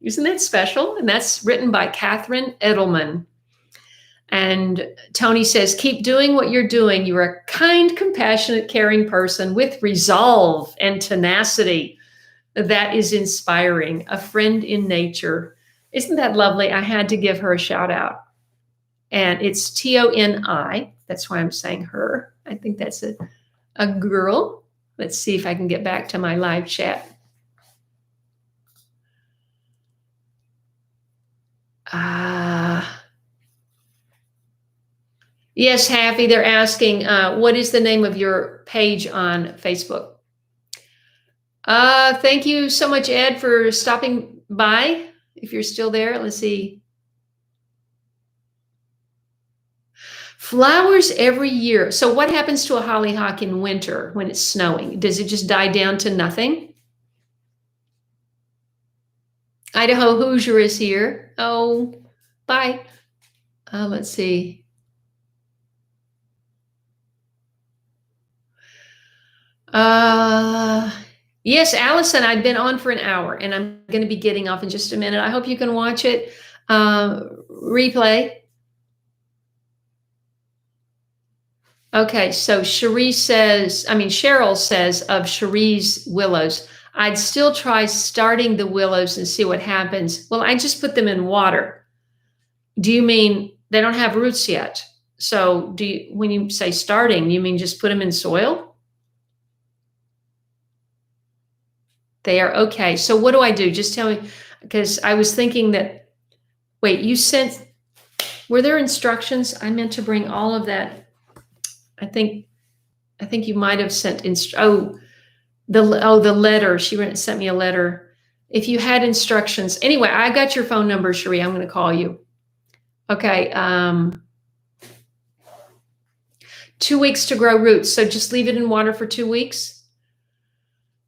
Isn't that special? And that's written by Catherine Edelman. And Tony says, keep doing what you're doing. You're a kind, compassionate, caring person with resolve and tenacity. That is inspiring. A friend in nature. Isn't that lovely? I had to give her a shout out. And it's Toni. That's why I'm saying her. I think that's a girl. Let's see if I can get back to my live chat. Yes, Happy, they're asking, what is the name of your page on Facebook? Thank you so much, Ed, for stopping by. If you're still there, let's see. Flowers every year. So what happens to a hollyhock in winter when it's snowing? Does it just die down to nothing? Idaho Hoosier is here. Oh, bye. Let's see. Yes, Allison, I've been on for an hour and I'm going to be getting off in just a minute. I hope you can watch it. Replay. Okay, so Cheryl says of Cherie's willows, I'd still try starting the willows and see what happens. Well, I just put them in water. Do you mean they don't have roots yet? So when you say starting, you mean just put them in soil? They are okay. So what do I do? Just tell me, because I was thinking that, wait, were there instructions? I meant to bring all of that. I think you might have sent the letter. She sent me a letter. If you had instructions. Anyway, I got your phone number, Cherie. I'm going to call you. Okay. 2 weeks to grow roots. So just leave it in water for 2 weeks.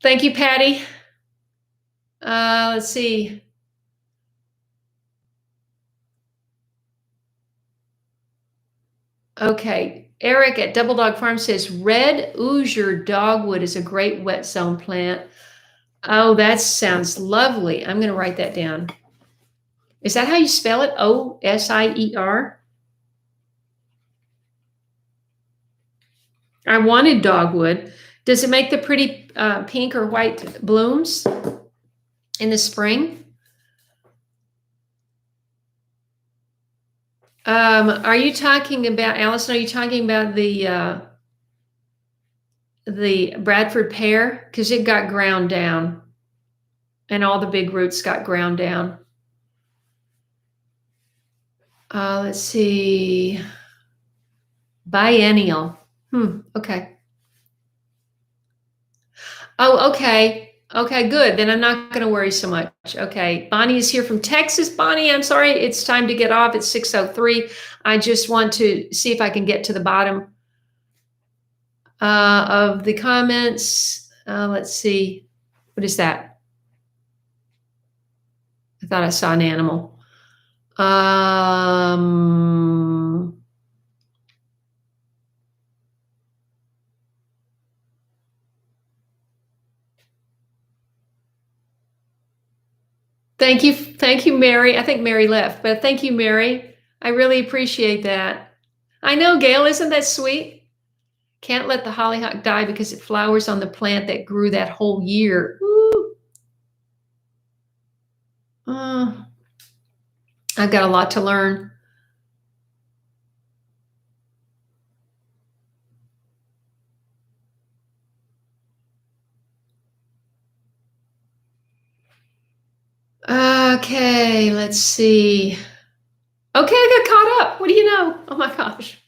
Thank you, Patty. Let's see. Okay. Eric at Double Dog Farm says, red osier dogwood is a great wet zone plant. Oh, that sounds lovely. I'm going to write that down. Is that how you spell it? Osier? I wanted dogwood. Does it make the pretty pink or white blooms in the spring? Are you talking about, Allison, are you talking about the Bradford pear? Because it got ground down and all the big roots got ground down. Let's see. Biennial. Okay. Oh, okay. Okay, good. Then I'm not going to worry so much. Okay. Bonnie is here from Texas. Bonnie, I'm sorry. It's time to get off. It's 6:03. I just want to see if I can get to the bottom of the comments. Let's see. What is that? I thought I saw an animal. Thank you, Mary. I think Mary left, but thank you, Mary. I really appreciate that. I know, Gail, isn't that sweet? Can't let the hollyhock die because it flowers on the plant that grew that whole year. Ooh. I've got a lot to learn. Okay, let's see. Okay, I got caught up. What do you know? Oh my gosh.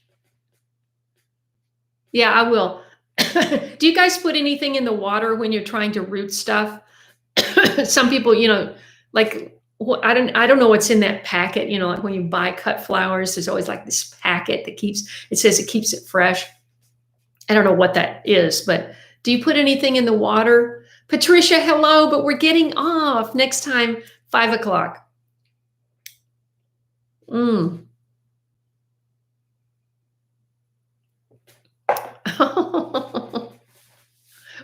Yeah, I will. Do you guys put anything in the water when you're trying to root stuff? Some people, like Well, I don't know what's in that packet. You know, like when you buy cut flowers, there's always like this packet that it says it keeps it fresh. I don't know what that is, but do you put anything in the water? Patricia, hello, but we're getting off. Next time, 5 o'clock.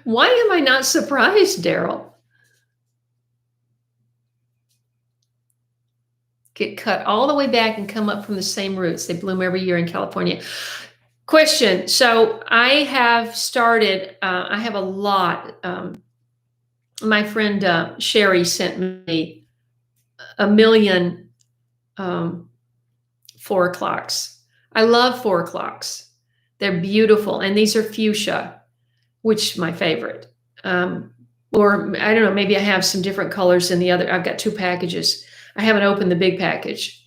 Why am I not surprised, Daryl? Get cut all the way back and come up from the same roots. They bloom every year in California. Question. So I have started, I have a lot. My friend Sherry sent me a million 4 o'clocks. I love 4 o'clocks. They're beautiful. And these are fuchsia, which is my favorite. Or I don't know, maybe I have some different colors in the other. I've got 2 packages. I haven't opened the big package.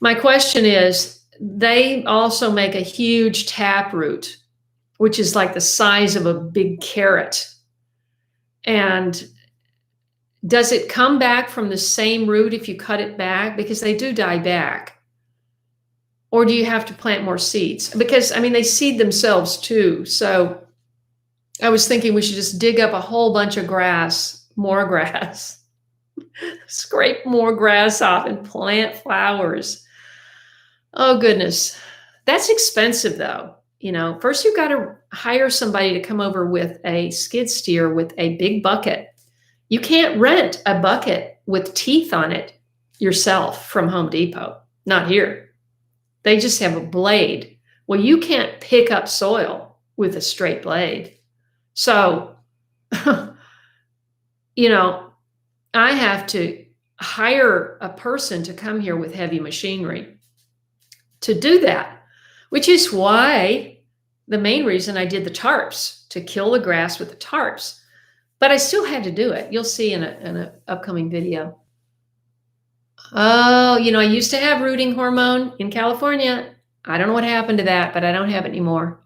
My question is, they also make a huge taproot, which is like the size of a big carrot. And does it come back from the same root if you cut it back? Because they do die back. Or do you have to plant more seeds? Because, I mean, they seed themselves too. So I was thinking we should just dig up a whole bunch of grass, more grass, scrape more grass off and plant flowers. Oh, goodness. That's expensive, though. You know, first you've got to hire somebody to come over with a skid steer with a big bucket. You can't rent a bucket with teeth on it yourself from Home Depot. Not here. They just have a blade. Well, you can't pick up soil with a straight blade. So, you know, I have to hire a person to come here with heavy machinery to do that, which is why the main reason I did the tarps, to kill the grass with the tarps. But I still had to do it. You'll see in an upcoming video. Oh, you know, I used to have rooting hormone in California. I don't know what happened to that, but I don't have it anymore.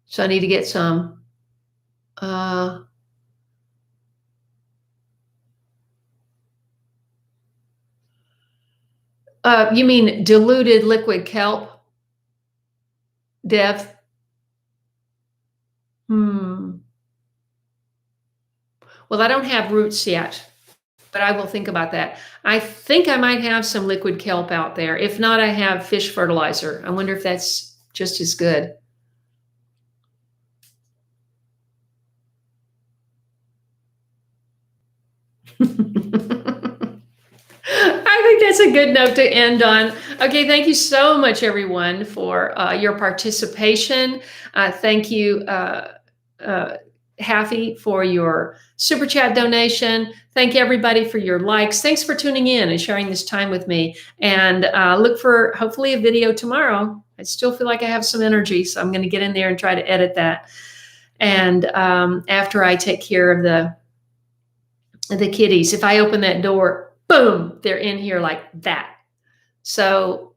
So I need to get some. You mean diluted liquid kelp, Dev? Well, I don't have roots yet, but I will think about that. I think I might have some liquid kelp out there. If not, I have fish fertilizer. I wonder if that's just as good. I think that's a good note to end on. Okay, thank you so much, everyone, for your participation. Thank you, Haffy, for your super chat donation. Thank you, everybody, for your likes. Thanks for tuning in and sharing this time with me. And look for hopefully a video tomorrow. I still feel like I have some energy, so I'm going to get in there and try to edit that. And after I take care of the kitties, if I open that door, boom, they're in here like that. So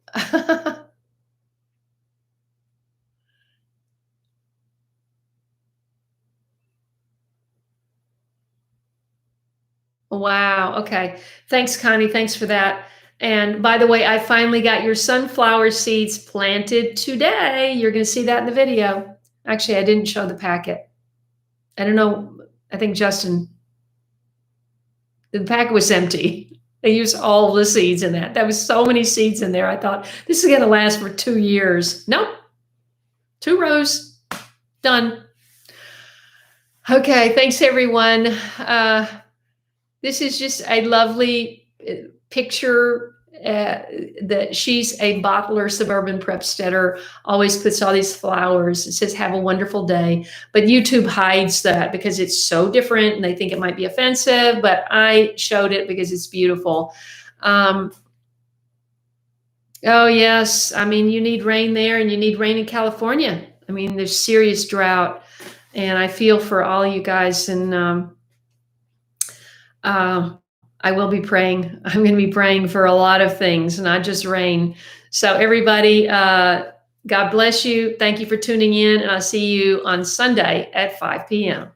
wow. Okay. Thanks, Connie. Thanks for that. And by the way, I finally got your sunflower seeds planted today. You're going to see that in the video. Actually, I didn't show the packet. I don't know. I think Justin, the packet was empty. They used all the seeds in that. There was so many seeds in there. I thought this is going to last for 2 years. Nope. 2 rows. Done. Okay. Thanks, everyone. This is just a lovely picture that she's a bottler, suburban prepsteader, always puts all these flowers. It says, have a wonderful day. But YouTube hides that because it's so different and they think it might be offensive, but I showed it because it's beautiful. Oh, yes. I mean, you need rain there and you need rain in California. I mean, there's serious drought and I feel for all you guys. And I will be praying. I'm going to be praying for a lot of things, not just rain. So everybody, God bless you. Thank you for tuning in. And I'll see you on Sunday at 5 p.m.